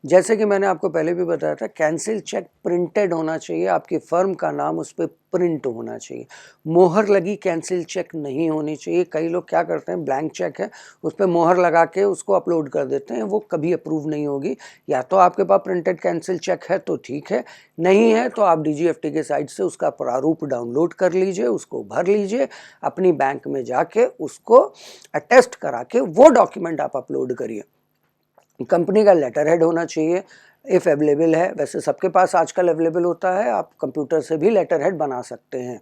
जैसे कि मैंने आपको पहले भी बताया था, कैंसिल चेक प्रिंटेड होना चाहिए, आपकी फर्म का नाम उस पर प्रिंट होना चाहिए, मोहर लगी कैंसिल चेक नहीं होनी चाहिए। कई लोग क्या करते हैं, ब्लैंक चेक है उस पर मोहर लगा के उसको अपलोड कर देते हैं, वो कभी अप्रूव नहीं होगी। या तो आपके पास प्रिंटेड कैंसिल चेक है तो ठीक है, नहीं है तो आप डीजीएफटी के साइट से उसका प्रारूप डाउनलोड कर लीजिए, उसको भर लीजिए, अपनी बैंक में जाके उसको अटेस्ट करा के वो डॉक्यूमेंट आप अपलोड करिए। कंपनी का लेटर हेड होना चाहिए इफ़ अवेलेबल है, वैसे सबके पास आजकल अवेलेबल होता है, आप कंप्यूटर से भी लेटर हेड बना सकते हैं।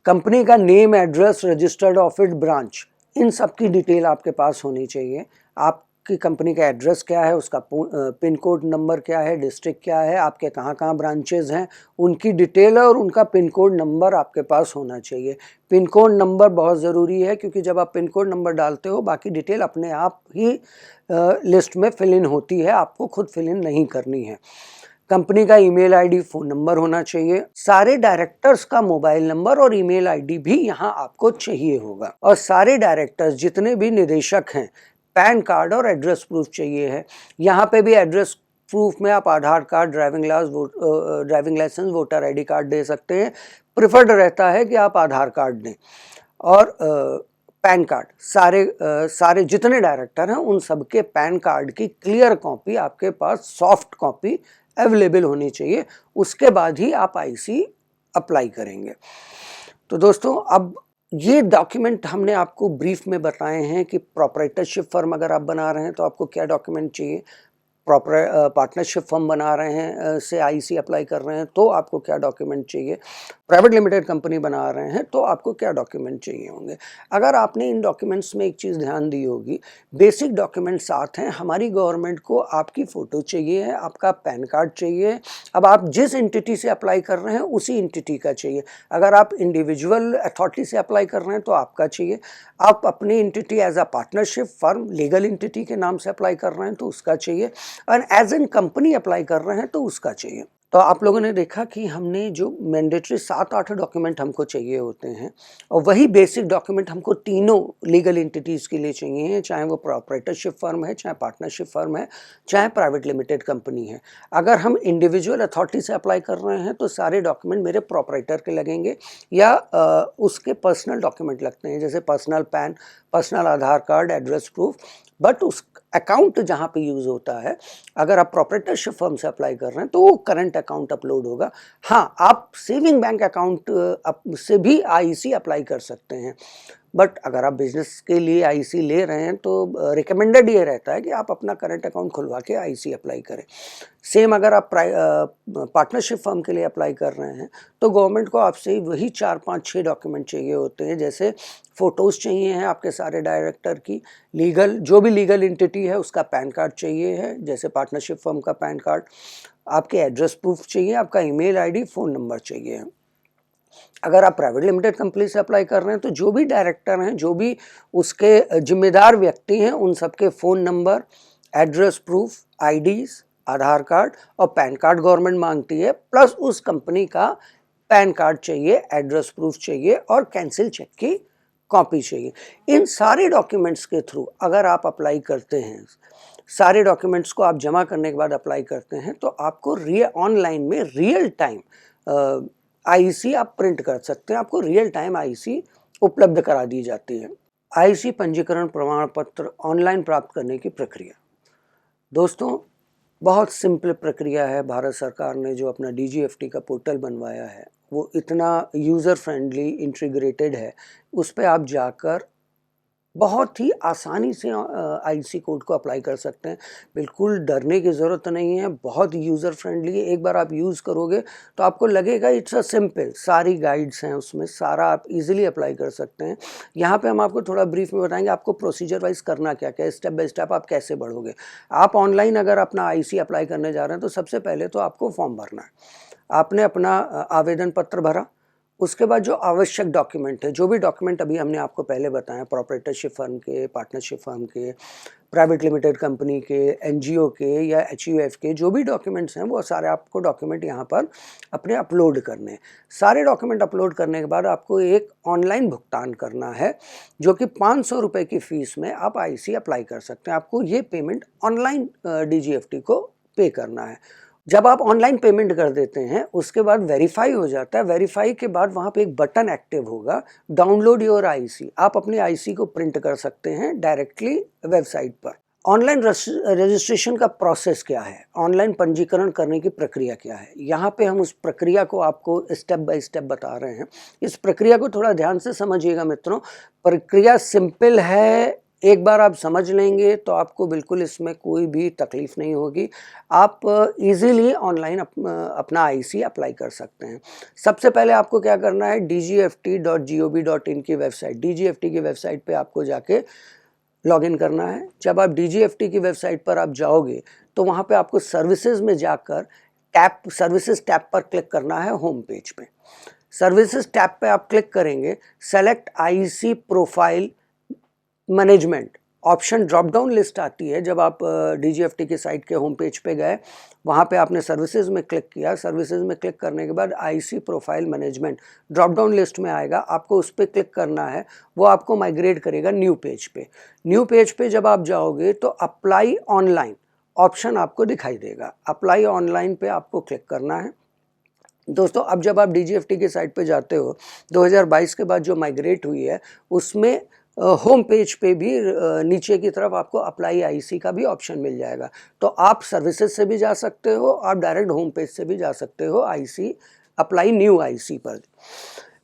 कंपनी का name, address, registered office, branch, इन सब की डिटेल आपके पास होनी चाहिए। आपकी कंपनी का एड्रेस क्या है, उसका पिन कोड नंबर क्या है, डिस्ट्रिक्ट क्या है, आपके कहाँ कहाँ ब्रांचेज हैं, उनकी डिटेल और उनका पिन कोड नंबर आपके पास होना चाहिए। पिन कोड नंबर बहुत ज़रूरी है क्योंकि जब आप पिन कोड नंबर डालते हो बाकी डिटेल अपने आप ही लिस्ट में फिल इन होती है, आपको खुद फिल इन नहीं करनी है। कंपनी का ईमेल आईडी, फ़ोन नंबर होना चाहिए। सारे डायरेक्टर्स का मोबाइल नंबर और ईमेल आईडी भी यहाँ आपको चाहिए होगा। और सारे डायरेक्टर्स जितने भी निदेशक हैं, पैन कार्ड और एड्रेस प्रूफ चाहिए है। यहाँ पे भी एड्रेस प्रूफ में आप Aadhaar card, driving license, voter ID card दे सकते हैं। प्रिफर्ड रहता है कि आप आधार कार्ड दें। और पैन कार्ड, सारे जितने डायरेक्टर हैं उन सबके पैन कार्ड की क्लियर कॉपी आपके पास, सॉफ्ट कॉपी अवेलेबल होनी चाहिए। उसके बाद ही आप आईसी अप्लाई करेंगे। तो दोस्तों, अब ये डॉक्यूमेंट हमने आपको ब्रीफ में बताए हैं कि प्रोप्राइटरशिप फर्म अगर आप बना रहे हैं तो आपको क्या डॉक्यूमेंट चाहिए, पार्टनरशिप फर्म बना रहे हैं से आईसी अप्लाई कर रहे हैं तो आपको क्या डॉक्यूमेंट चाहिए, प्राइवेट लिमिटेड कंपनी बना रहे हैं तो आपको क्या डॉक्यूमेंट चाहिए होंगे। अगर आपने इन डॉक्यूमेंट्स में एक चीज़ ध्यान दी होगी, बेसिक डॉक्यूमेंट साथ हैं। हमारी गवर्नमेंट को आपकी फ़ोटो चाहिए है, आपका पैन कार्ड चाहिए। अब आप जिस एंटिटी से अप्लाई कर रहे हैं उसी एंटिटी का चाहिए। अगर आप इंडिविजुअल अथॉरिटी से अप्लाई कर रहे हैं तो आपका चाहिए। आप अपनी entity as a partnership firm, legal entity के नाम से अप्लाई कर रहे हैं तो उसका चाहिए, और एज एन कंपनी अप्लाई कर रहे हैं तो उसका चाहिए। तो आप लोगों ने देखा कि हमने जो मैंडेटरी 7-8 डॉक्यूमेंट हमको चाहिए होते हैं, और वही बेसिक डॉक्यूमेंट हमको तीनों लीगल एंटिटीज़ के लिए चाहिए, चाहे वो प्रोप्राइटरशिप फर्म है, चाहे पार्टनरशिप फर्म है, चाहे प्राइवेट लिमिटेड कंपनी है। अगर हम इंडिविजुअल अथॉरिटी से अप्लाई कर रहे हैं तो सारे डॉक्यूमेंट मेरे प्रोप्राइटर के लगेंगे या उसके पर्सनल डॉक्यूमेंट लगते हैं, जैसे personal pan, personal Aadhaar card, address proof. But उस अकाउंट जहाँ पे यूज़ होता है, अगर आप प्रोप्राइटरशिप फर्म से अप्लाई कर रहे हैं तो वो करंट अकाउंट अपलोड होगा। हाँ, आप सेविंग बैंक अकाउंट से भी आईसी अप्लाई कर सकते हैं, बट अगर आप बिजनेस के लिए आईसी ले रहे हैं तो रिकमेंडेड ये रहता है कि आप अपना करंट अकाउंट खुलवा के आईसी अप्लाई करें। सेम अगर आप पार्टनरशिप फर्म के लिए अप्लाई कर रहे हैं तो गवर्नमेंट को आपसे वही 4, 5, 6 डॉक्यूमेंट चाहिए होते हैं, जैसे फ़ोटोज़ चाहिए हैं आपके सारे डायरेक्टर की, जो भी लीगल एंटिटी है उसका पैन कार्ड चाहिए है, जैसे पार्टनरशिप फर्म का पैन कार्ड, आपके एड्रेस प्रूफ चाहिए, आपका ईमेल आईडी, फ़ोन नंबर चाहिए। अगर आप प्राइवेट लिमिटेड कंपनी से अप्लाई कर रहे हैं तो जो भी डायरेक्टर हैं, जो भी उसके जिम्मेदार व्यक्ति हैं, उन सबके phone number, address proof, IDs, Aadhaar card और पैन कार्ड गवर्नमेंट मांगती है, प्लस उस कंपनी का पैन कार्ड चाहिए, एड्रेस प्रूफ चाहिए और कैंसिल चेक की कॉपी चाहिए। इन सारे डॉक्यूमेंट्स के थ्रू अगर आप अप्लाई करते हैं, सारे डॉक्यूमेंट्स को आप जमा करने के बाद अप्लाई करते हैं तो आपको ऑनलाइन में रियल टाइम आईसी आप प्रिंट कर सकते हैं, आपको रियल टाइम आईसी उपलब्ध करा दी जाती है। आईसी पंजीकरण प्रमाण पत्र ऑनलाइन प्राप्त करने की प्रक्रिया। दोस्तों, बहुत सिंपल प्रक्रिया है। भारत सरकार ने जो अपना डीजीएफटी का पोर्टल बनवाया है वो इतना यूज़र फ्रेंडली इंटीग्रेटेड है, उस पे आप जाकर बहुत ही आसानी से आईसी कोड को अप्लाई कर सकते हैं। बिल्कुल डरने की ज़रूरत नहीं है, बहुत यूज़र फ्रेंडली है। एक बार आप यूज़ करोगे तो आपको लगेगा इट्स अ सिंपल, सारी गाइड्स हैं उसमें, सारा आप इजीली अप्लाई कर सकते हैं। यहाँ पे हम आपको थोड़ा ब्रीफ में बताएंगे आपको प्रोसीजर वाइज करना क्या क्या है, स्टेप बाय स्टेप आप कैसे बढ़ोगे। आप ऑनलाइन अगर अपना आईसी अप्लाई करने जा रहे हैं तो सबसे पहले तो आपको फॉर्म भरना है। आपने अपना आवेदन पत्र भरा, उसके बाद जो आवश्यक डॉक्यूमेंट है, जो भी डॉक्यूमेंट अभी हमने आपको पहले बताया, प्रोप्राइटरशिप फर्म के, पार्टनरशिप फर्म के, प्राइवेट लिमिटेड कंपनी के, एनजीओ के या एचयूएफ के, जो भी डॉक्यूमेंट्स हैं वो सारे आपको डॉक्यूमेंट यहाँ पर अपने अपलोड करने हैं। सारे डॉक्यूमेंट अपलोड करने के बाद आपको एक ऑनलाइन भुगतान करना है, जो कि 500 रुपये की फ़ीस में आप आईसी अप्लाई कर सकते हैं। आपको ये पेमेंट ऑनलाइन डीजीएफटी को पे करना है। जब आप ऑनलाइन पेमेंट कर देते हैं उसके बाद वेरीफाई हो जाता है। वेरीफाई के बाद वहाँ पे एक बटन एक्टिव होगा, डाउनलोड योर आईसी। आप अपनी आईसी को प्रिंट कर सकते हैं डायरेक्टली वेबसाइट पर। ऑनलाइन रजिस्ट्रेशन का प्रोसेस क्या है, ऑनलाइन पंजीकरण करने की प्रक्रिया क्या है, यहाँ पे हम उस प्रक्रिया को आपको स्टेप बाय स्टेप बता रहे हैं। इस प्रक्रिया को थोड़ा ध्यान से समझिएगा मित्रों। प्रक्रिया सिंपल है, एक बार आप समझ लेंगे तो आपको बिल्कुल इसमें कोई भी तकलीफ नहीं होगी। आप इजीली ऑनलाइन अपना आईसी अप्लाई कर सकते हैं। सबसे पहले आपको क्या करना है, dgft.gov.in की वेबसाइट, डीजीएफटी की वेबसाइट पे आपको जाके लॉगिन करना है। जब आप डीजीएफटी की वेबसाइट पर आप जाओगे तो वहाँ पे आपको सर्विसेज में जाकर सर्विसेज टैब पर क्लिक करना है होम पेज पे। सर्विसेज टैब पे आप क्लिक करेंगे, select IC profile management option drop down list आती है। जब आप डीजीएफटी की साइट के होम पेज पे गए, वहाँ पे आपने सर्विसेज में क्लिक किया। सर्विसेज में क्लिक करने के बाद IC profile management drop down list में आएगा, आपको उस पर क्लिक करना है। वो आपको माइग्रेट करेगा न्यू पेज पे। न्यू पेज पे जब आप जाओगे तो अप्लाई ऑनलाइन ऑप्शन आपको दिखाई देगा। अप्लाई ऑनलाइन पे आपको क्लिक करना है। दोस्तों, अब जब आप डीजीएफटी की साइट पे जाते हो, 2022 के बाद जो माइग्रेट हुई है उसमें होम पेज पे भी नीचे की तरफ आपको अप्लाई आईसी का भी ऑप्शन मिल जाएगा। तो आप सर्विसेज से भी जा सकते हो, आप डायरेक्ट होम पेज से भी जा सकते हो आईसी अप्लाई न्यू आईसी पर।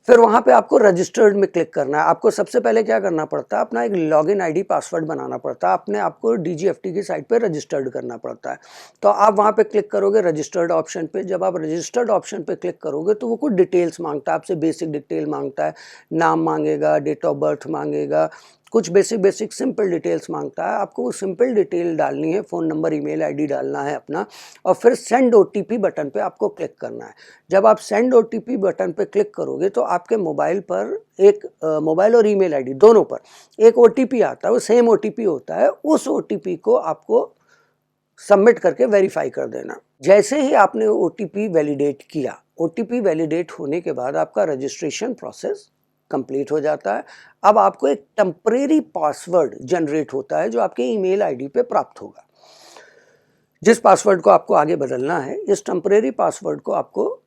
फिर वहाँ पे आपको रजिस्टर्ड में क्लिक करना है। आपको सबसे पहले क्या करना पड़ता है, अपना एक लॉगिन आईडी पासवर्ड बनाना पड़ता है। अपने आपको डीजीएफटी की साइट पे रजिस्टर्ड करना पड़ता है। तो आप वहाँ पे क्लिक करोगे रजिस्टर्ड ऑप्शन पे। जब आप रजिस्टर्ड ऑप्शन पे क्लिक करोगे तो वो कुछ डिटेल्स मांगता है आपसे, बेसिक डिटेल मांगता है, नाम मांगेगा, डेट ऑफ बर्थ मांगेगा, कुछ बेसिक सिंपल डिटेल्स मांगता है। आपको वो सिंपल डिटेल डालनी है, फ़ोन नंबर, ईमेल आईडी डालना है अपना, और फिर सेंड ओटीपी बटन पे आपको क्लिक करना है। जब आप सेंड ओटीपी बटन पे क्लिक करोगे तो आपके मोबाइल पर एक मोबाइल और ईमेल आईडी दोनों पर एक ओटीपी आता है, वो सेम ओटीपी होता है। उस ओटीपी को आपको सबमिट करके वेरीफाई कर देना। जैसे ही आपने ओटीपी वैलिडेट किया, ओटीपी वैलिडेट होने के बाद आपका रजिस्ट्रेशन प्रोसेस कंप्लीट हो जाता है। अब आपको एक टेम्परेरी पासवर्ड जनरेट होता है जो आपके ईमेल आईडी पे प्राप्त होगा। जिस पासवर्ड को आपको आगे बदलना है, इस टेम्परेरी पासवर्ड को आपको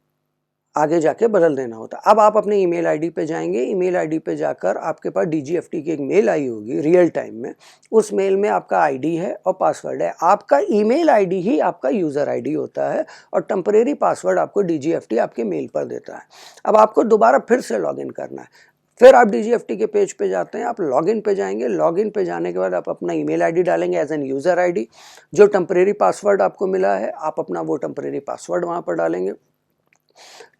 आगे जाके बदल देना होता है। अब आप अपने ईमेल आईडी पे जाएंगे। ईमेल आईडी पे जाकर आपके पास डीजीएफटी की एक मेल आई होगी रियल टाइम में। उस मेल में आपका आईडी है और पासवर्ड है। आपका ईमेल आईडी ही आपका यूज़र आईडी होता है और टेम्परेरी पासवर्ड आपको डीजीएफटी आपके मेल पर देता है। अब आपको दोबारा फिर से लॉगिन करना है। फिर आप डीजीएफटी के पेज पे जाते हैं, आप लॉगिन पे जाएंगे। लॉगिन पे जाने के बाद आप अपना ईमेल आईडी डालेंगे एज एन यूज़र आईडी। जो टेम्परेरी पासवर्ड आपको मिला है, आप अपना वो टेम्परेरी पासवर्ड वहाँ पर डालेंगे।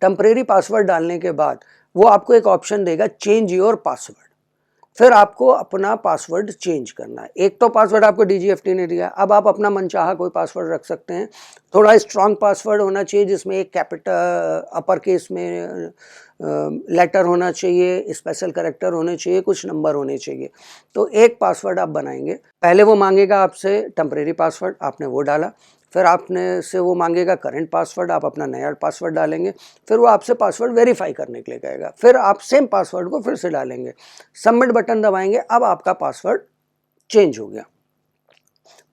टेम्परेरी पासवर्ड डालने के बाद वो आपको एक ऑप्शन देगा चेंज योर पासवर्ड। फिर आपको अपना पासवर्ड चेंज करना है। एक तो पासवर्ड आपको डीजीएफटी ने दिया, अब आप अपना मनचाहा कोई पासवर्ड रख सकते हैं। थोड़ा स्ट्रॉन्ग पासवर्ड होना चाहिए जिसमें एक कैपिटल अपर केस में लेटर होना चाहिए, स्पेशल कैरेक्टर होने चाहिए, कुछ नंबर होने चाहिए। तो एक पासवर्ड आप बनाएंगे। पहले वो मांगेगा आपसे टेम्परेरी पासवर्ड, आपने वो डाला। फिर आपने से वो मांगेगा करंट पासवर्ड, आप अपना नया पासवर्ड डालेंगे। फिर वो आपसे पासवर्ड वेरीफाई करने के लिए कहेगा। फिर आप सेम पासवर्ड को फिर से डालेंगे, सबमिट बटन दबाएंगे। अब आपका पासवर्ड चेंज हो गया।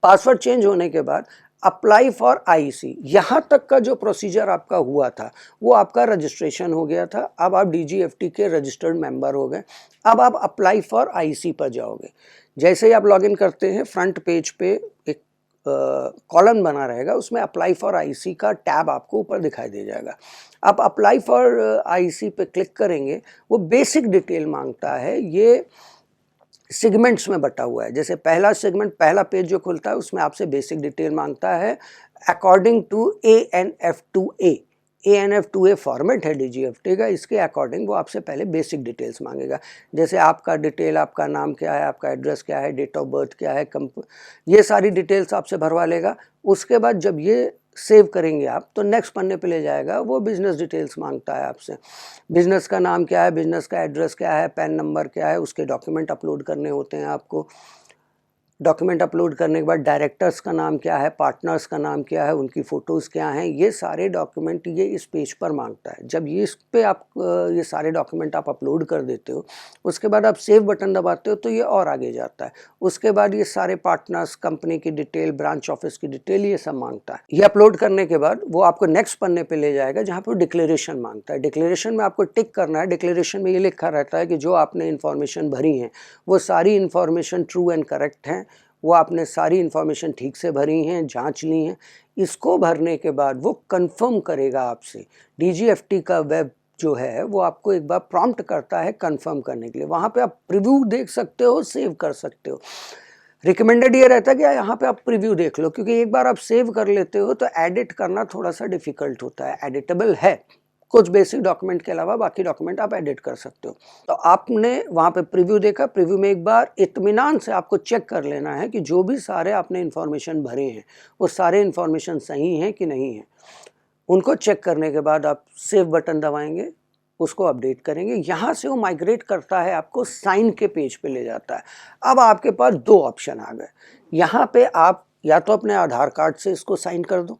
पासवर्ड चेंज होने के बाद अप्लाई फॉर आईसी, यहाँ तक का जो प्रोसीजर आपका हुआ था वो आपका रजिस्ट्रेशन हो गया था। अब आप डीजीएफटी के रजिस्टर्ड मेंबर हो गए। अब आप अप्लाई फॉर आईसी पर जाओगे। जैसे ही आप लॉगिन करते हैं, फ्रंट पेज पे एक कॉलम बना रहेगा, उसमें अप्लाई फॉर आईसी का टैब आपको ऊपर दिखाई दे जाएगा। आप अप्लाई फॉर आईसी पे क्लिक करेंगे, वो बेसिक डिटेल मांगता है। ये सेगमेंट्स में बटा हुआ है। जैसे पहला सेगमेंट, पहला पेज जो खुलता है उसमें आपसे बेसिक डिटेल मांगता है according to ANF2A। ANF2A format है डीजीएफटी का, इसके अकॉर्डिंग वो आपसे पहले बेसिक डिटेल्स मांगेगा। जैसे आपका डिटेल, आपका नाम क्या है, आपका एड्रेस क्या है, डेट ऑफ बर्थ क्या है, ये सारी डिटेल्स आपसे भरवा लेगा। उसके बाद जब ये सेव करेंगे आप तो नेक्स्ट पन्ने पे ले जाएगा। वो बिजनेस डिटेल्स मांगता है आपसे, बिजनेस का नाम क्या है, बिजनेस का एड्रेस क्या है, पैन नंबर क्या है, उसके डॉक्यूमेंट अपलोड करने होते हैं आपको। डॉक्यूमेंट अपलोड करने के बाद डायरेक्टर्स का नाम क्या है, पार्टनर्स का नाम क्या है, उनकी फ़ोटोज़ क्या हैं, ये सारे डॉक्यूमेंट ये इस पेज पर मांगता है। जब ये इस पे आप ये सारे डॉक्यूमेंट आप अपलोड कर देते हो, उसके बाद आप सेव बटन दबाते हो तो ये और आगे जाता है। उसके बाद ये सारे पार्टनर्स, कंपनी की डिटेल, ब्रांच ऑफिस की डिटेल, ये सब मांगता है। ये अपलोड करने के बाद वो आपको नेक्स्ट पन्ने पर ले जाएगा जहाँ पर डिक्लेरेशन मांगता है। डिक्लेरेशन में आपको टिक करना है। डिक्लेरेशन में ये लिखा रहता है कि जो आपने इन्फॉर्मेशन भरी है वो सारी इन्फॉर्मेशन ट्रू एंड करेक्ट हैं, वो आपने सारी इन्फॉर्मेशन ठीक से भरी हैं, जांच ली हैं। इसको भरने के बाद वो कंफर्म करेगा आपसे। डीजीएफटी का वेब जो है वो आपको एक बार प्रॉम्प्ट करता है कंफर्म करने के लिए। वहाँ पे आप प्रीव्यू देख सकते हो, सेव कर सकते हो। रिकमेंडेड ये रहता है कि यहाँ पे आप प्रीव्यू देख लो, क्योंकि एक बार आप सेव कर लेते हो तो एडिट करना थोड़ा सा डिफ़िकल्ट होता है। एडिटेबल है, कुछ बेसिक डॉक्यूमेंट के अलावा बाकी डॉक्यूमेंट आप एडिट कर सकते हो। तो आपने वहाँ पे प्रीव्यू देखा, प्रीव्यू में एक बार इत्मीनान से आपको चेक कर लेना है कि जो भी सारे आपने इन्फॉर्मेशन भरे हैं वो सारे इन्फॉर्मेशन सही हैं कि नहीं हैं। उनको चेक करने के बाद आप सेव बटन दबाएंगे, उसको अपडेट करेंगे। यहाँ से वो माइग्रेट करता है, आपको साइन के पेज पे ले जाता है। अब आपके पास दो ऑप्शन आ गए। यहाँ पे आप या तो अपने आधार कार्ड से इसको साइन कर दो,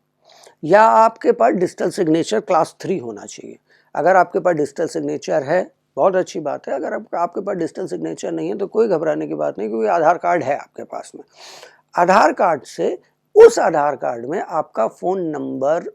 या आपके पास डिजिटल सिग्नेचर क्लास 3 होना चाहिए। अगर आपके पास डिजिटल सिग्नेचर है बहुत अच्छी बात है। अगर आपके पास डिजिटल सिग्नेचर नहीं है तो कोई घबराने की बात नहीं, क्योंकि आधार कार्ड है आपके पास में। आधार कार्ड से उस आधार कार्ड में आपका फ़ोन नंबर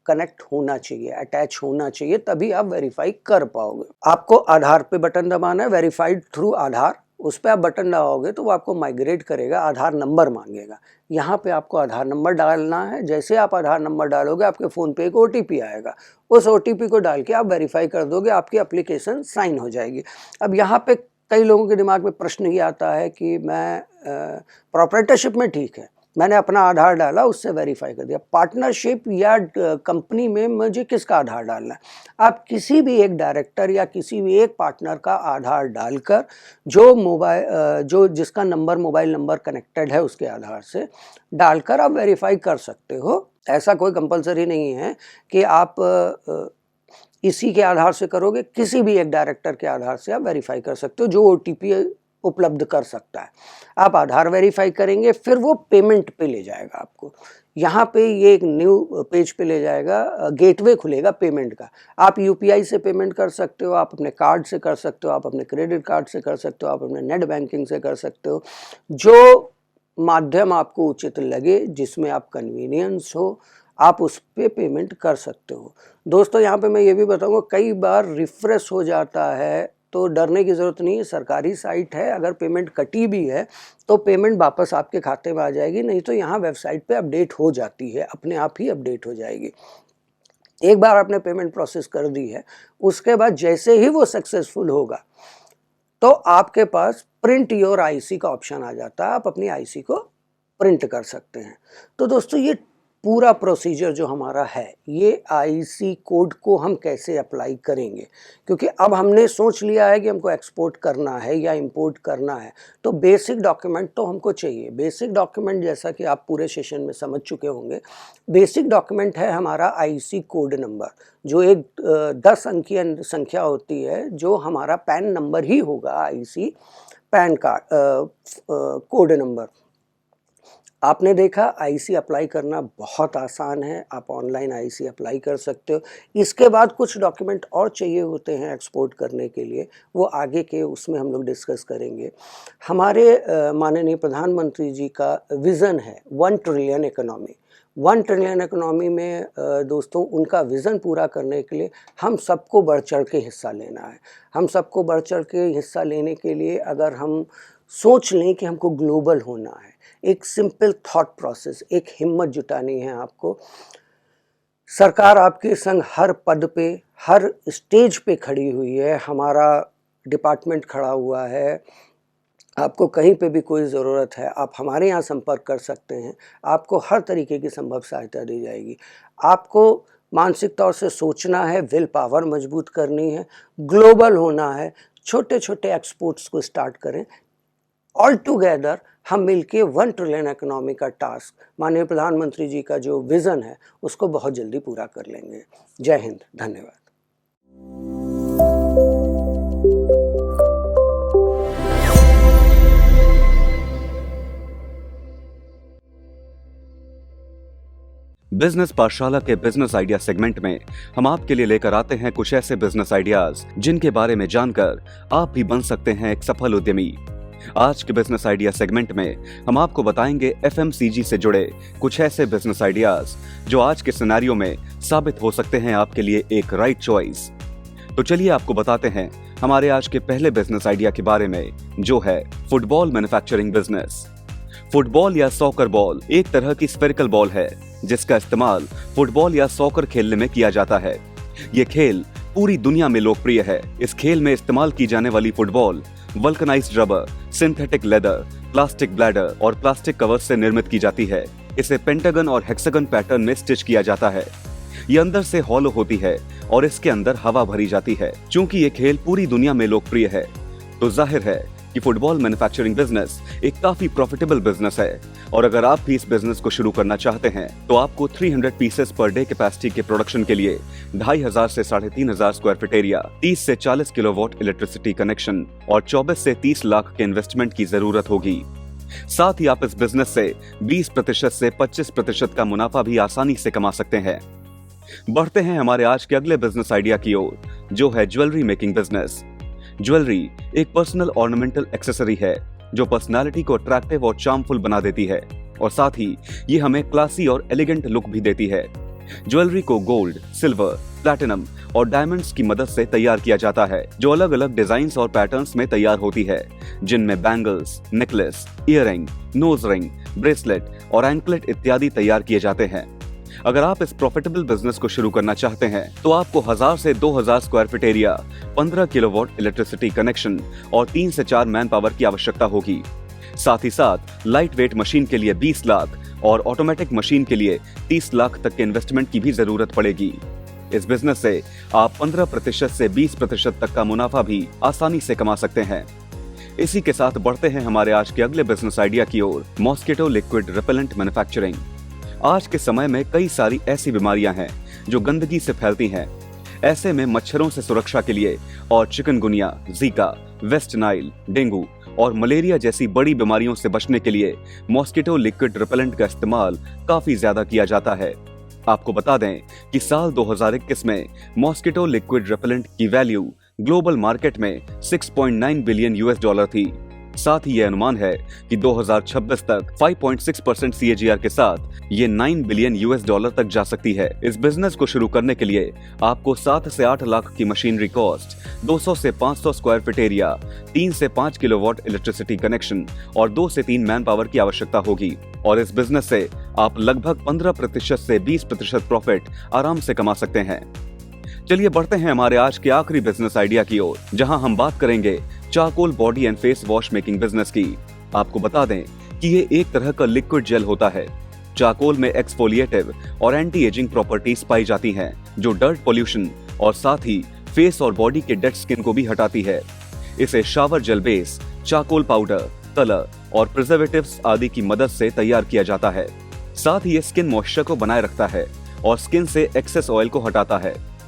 कनेक्ट होना चाहिए, अटैच होना चाहिए, तभी आप वेरीफाई कर पाओगे। आपको आधार पे बटन दबाना है, वेरीफाइड थ्रू आधार। उस पर आप बटन दबाओगे तो वो आपको माइग्रेट करेगा, आधार नंबर मांगेगा। यहाँ पे आपको आधार नंबर डालना है। जैसे आप आधार नंबर डालोगे आपके फ़ोन पे एक OTP आएगा। उस OTP को डाल के आप वेरीफाई कर दोगे, आपकी एप्लीकेशन साइन हो जाएगी। अब यहाँ पे कई लोगों के दिमाग में प्रश्न ये आता है कि मैं प्रोप्राइटरशिप में ठीक है, मैंने अपना आधार डाला, उससे वेरीफाई कर दिया। पार्टनरशिप या कंपनी में मुझे किसका आधार डालना है? आप किसी भी एक डायरेक्टर या किसी भी एक पार्टनर का आधार डालकर जो जिसका नंबर, मोबाइल नंबर कनेक्टेड है उसके आधार से डालकर आप वेरीफाई कर सकते हो। ऐसा कोई कंपलसरी नहीं है कि आप इसी के आधार से करोगे, किसी भी एक डायरेक्टर के आधार से आप वेरीफाई कर सकते हो जो OTP उपलब्ध कर सकता है। आप आधार वेरीफाई करेंगे, फिर वो पेमेंट पे ले जाएगा आपको। यहाँ पे ये एक न्यू पेज पे ले जाएगा, गेटवे खुलेगा पेमेंट का। आप UPI से पेमेंट कर सकते हो, आप अपने कार्ड से कर सकते हो, आप अपने क्रेडिट कार्ड से कर सकते हो, आप अपने नेट बैंकिंग से कर सकते हो। जो माध्यम आपको उचित लगे, जिसमें आप कन्वीनियंस हो, आप उस पे पेमेंट कर सकते हो। दोस्तों यहाँ पे मैं ये भी बताऊँगा, कई बार रिफ्रेश हो जाता है तो डरने की ज़रूरत नहीं है। सरकारी साइट है, अगर पेमेंट कटी भी है तो पेमेंट वापस आपके खाते में आ जाएगी, नहीं तो यहाँ वेबसाइट पे अपडेट हो जाती है, अपने आप ही अपडेट हो जाएगी। एक बार आपने पेमेंट प्रोसेस कर दी है, उसके बाद जैसे ही वो सक्सेसफुल होगा तो आपके पास प्रिंट योर IC का ऑप्शन आ जाता है। आप अपनी IC को प्रिंट कर सकते हैं। तो दोस्तों ये पूरा प्रोसीजर जो हमारा है, ये IC कोड को हम कैसे अप्लाई करेंगे, क्योंकि अब हमने सोच लिया है कि हमको एक्सपोर्ट करना है या इंपोर्ट करना है, तो बेसिक डॉक्यूमेंट तो हमको चाहिए। बेसिक डॉक्यूमेंट जैसा कि आप पूरे सेशन में समझ चुके होंगे, बेसिक डॉक्यूमेंट है हमारा IC कोड नंबर, जो एक 10 अंकीय संख्या होती है, जो हमारा पैन नंबर ही होगा। IC pan card code number. आपने देखा आईसी अप्लाई करना बहुत आसान है, आप ऑनलाइन आईसी अप्लाई कर सकते हो। इसके बाद कुछ डॉक्यूमेंट और चाहिए होते हैं एक्सपोर्ट करने के लिए, वो आगे के उसमें हम लोग डिस्कस करेंगे। हमारे माननीय प्रधानमंत्री जी का विज़न है 1 ट्रिलियन इकोनॉमी। 1 ट्रिलियन इकोनॉमी में दोस्तों उनका विज़न पूरा करने के लिए हम सबको बढ़ चढ़ के हिस्सा लेना है। हम सबको बढ़ चढ़ के हिस्सा लेने के लिए अगर हम सोच लें कि हमको ग्लोबल होना है, एक सिंपल थॉट प्रोसेस, एक हिम्मत जुटानी है आपको। सरकार आपके संग हर पद पे, हर स्टेज पे खड़ी हुई है, हमारा डिपार्टमेंट खड़ा हुआ है। आपको कहीं पे भी कोई ज़रूरत है, आप हमारे यहाँ संपर्क कर सकते हैं। आपको हर तरीके की संभव सहायता दी जाएगी। आपको मानसिक तौर से सोचना है, विल पावर मजबूत करनी है, ग्लोबल होना है, छोटे-छोटे एक्सपोर्ट्स को स्टार्ट करें। ऑल टुगेदर हम मिलके 1 ट्रिलियन इकोनॉमी का टास्क, माननीय प्रधानमंत्री जी का जो विज़न है, उसको बहुत जल्दी पूरा कर लेंगे। जय हिंद, धन्यवाद। बिजनेस पाठशाला के बिजनेस आइडिया सेगमेंट में हम आपके लिए लेकर आते हैं कुछ ऐसे बिजनेस आइडियाज जिनके बारे में जानकर आप भी बन सकते हैं एक सफल उद्यमी। आज के बिजनेस आइडिया सेगमेंट में हम आपको बताएंगे एफएमसीजी से जुड़े कुछ ऐसे बिजनेस आइडियाज जो आज के सिनेरियो में साबित हो सकते हैं आपके लिए एक राइट चॉइस। तो चलिए आपको बताते हैं हमारे आज के पहले बिजनेस आइडिया के बारे में, जो है फुटबॉल मैन्युफैक्चरिंग बिजनेस। फुटबॉल या सॉकर बॉल एक तरह की स्फेरिकल बॉल है जिसका इस्तेमाल फुटबॉल या सॉकर खेलने में किया जाता है। ये खेल पूरी दुनिया में लोकप्रिय है। इस खेल में इस्तेमाल की जाने वाली football vulcanised rubber, synthetic leather, plastic bladder और प्लास्टिक कवर से निर्मित की जाती है। इसे पेंटागन और हेक्सागन पैटर्न में स्टिच किया जाता है। ये अंदर से हॉलो होती है और इसके अंदर हवा भरी जाती है। चूंकि ये खेल पूरी दुनिया में लोकप्रिय है, तो जाहिर है कि फुटबॉल मैन्युफैक्चरिंग बिजनेस एक काफी प्रॉफिटेबल बिजनेस है। और अगर आप भी इस बिजनेस को शुरू करना चाहते हैं तो आपको 300 पीसेस पर डे कैपेसिटी के प्रोडक्शन के लिए 2500 से 3500 स्क्वायर फीट एरिया, 30 से 40 किलोवाट इलेक्ट्रिसिटी कनेक्शन और 24 से 30 लाख के इन्वेस्टमेंट की जरूरत होगी। साथ ही आप इस बिजनेस से 20% से 25% का मुनाफा भी आसानी से कमा सकते हैं। बढ़ते हैं हमारे आज के अगले बिजनेस आइडिया की ओर, जो है ज्वेलरी मेकिंग बिजनेस। ज्वेलरी एक पर्सनल ऑर्नामेंटल एक्सेसरी है जो पर्सनालिटी को अट्रैक्टिव और चार्मफुल बना देती है और साथ ही ये हमें क्लासी और एलिगेंट लुक भी देती है। ज्वेलरी को गोल्ड, सिल्वर, प्लैटिनम और डायमंड्स की मदद से तैयार किया जाता है, जो अलग अलग डिजाइन्स और पैटर्न्स में तैयार होती है, जिनमें bangles, necklace, earliness, nose ring, bracelet और एंकलेट इत्यादि तैयार किए जाते हैं। अगर आप इस प्रॉफिटेबल बिजनेस को शुरू करना चाहते हैं तो आपको 1000 से 2000 square feet area, 15 kilowatt electricity connection और 3 से 4 मैन पावर की आवश्यकता होगी। साथ ही साथ लाइट वेट मशीन के लिए 20 लाख और ऑटोमेटिक मशीन के लिए 30 लाख तक के इन्वेस्टमेंट की भी जरूरत पड़ेगी। इस बिजनेस से आप 15% से 20% तक का मुनाफा भी आसानी से कमा सकते हैं। इसी के साथ बढ़ते हैं हमारे आज के अगले बिजनेस आइडिया की ओर, मॉस्किटो लिक्विड रिपेलेंट मैन्युफैक्चरिंग। आज के समय में कई सारी ऐसी बीमारियां हैं जो गंदगी से फैलती हैं। ऐसे में मच्छरों से सुरक्षा के लिए और chikungunya, Zika, West Nile, dengue और मलेरिया जैसी बड़ी बीमारियों से बचने के लिए मॉस्किटो लिक्विड रिपेलेंट का इस्तेमाल काफी ज्यादा किया जाता है। आपको बता दें कि साल 2021 में मॉस्किटो लिक्विड रिपेलेंट की वैल्यू ग्लोबल मार्केट में $6.9 बिलियन थी। साथ ही यह अनुमान है कि 2026 तक 5.6% CAGR के साथ ये $9 बिलियन तक जा सकती है। इस बिजनेस को शुरू करने के लिए आपको 7 से 8 लाख की मशीनरी कॉस्ट, 200 से 500 स्क्वायर फीट एरिया, 3 से 5 किलोवाट इलेक्ट्रिसिटी कनेक्शन और 2 से 3 मैन पावर की आवश्यकता होगी। और इस बिजनेस से आप लगभग 15% से 20% प्रॉफिट आराम से कमा सकते हैं। चलिए बढ़ते हैं हमारे आज के आखिरी बिजनेस आइडिया की ओर, जहां हम बात करेंगे charcoal body and face wash making business की। आपको बता दें कि ये एक तरह का लिक्विड जेल होता है। चारकोल में एक्सफोलिएटिव और एंटी एजिंग प्रॉपर्टीज पाई जाती हैं, जो डर्ट पोल्यूशन और साथ ही फेस और बॉडी के डेड स्किन को भी हटाती है। इसे shower gel base, charcoal powder, colour और प्रिजर्वेटिव्स आदि की मदद से तैयार किया जाता है। साथ ही ये स्किन मॉइस्चर को बनाए रखता है और स्किन से एक्सेस ऑयल को हटाता है।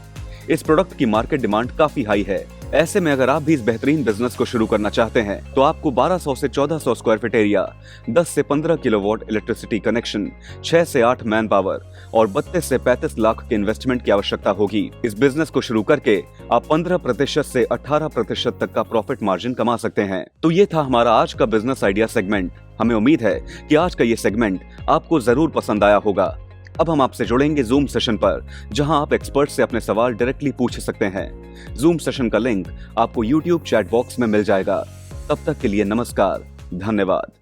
इस प्रोडक्ट की मार्केट डिमांड काफी हाई है ऐसे में अगर आप भी इस बेहतरीन बिजनेस को शुरू करना चाहते हैं तो आपको 1200 से 1400 स्क्वायर फीट एरिया, 10 से 15 किलोवाट इलेक्ट्रिसिटी कनेक्शन, 6 से 8 मैन पावर और 32 से 35 लाख के इन्वेस्टमेंट की आवश्यकता होगी। इस बिजनेस को शुरू करके आप 15% से 18% तक का प्रॉफिट मार्जिन कमा सकते हैं। तो ये था हमारा आज का बिजनेस आइडिया सेगमेंट। हमें उम्मीद है कि आज का ये सेगमेंट आपको जरूर पसंद आया होगा। अब हम आपसे जुड़ेंगे जूम सेशन पर, जहां आप एक्सपर्ट से अपने सवाल डायरेक्टली पूछ सकते हैं। जूम सेशन का लिंक आपको YouTube चैट बॉक्स में मिल जाएगा। तब तक के लिए नमस्कार, धन्यवाद।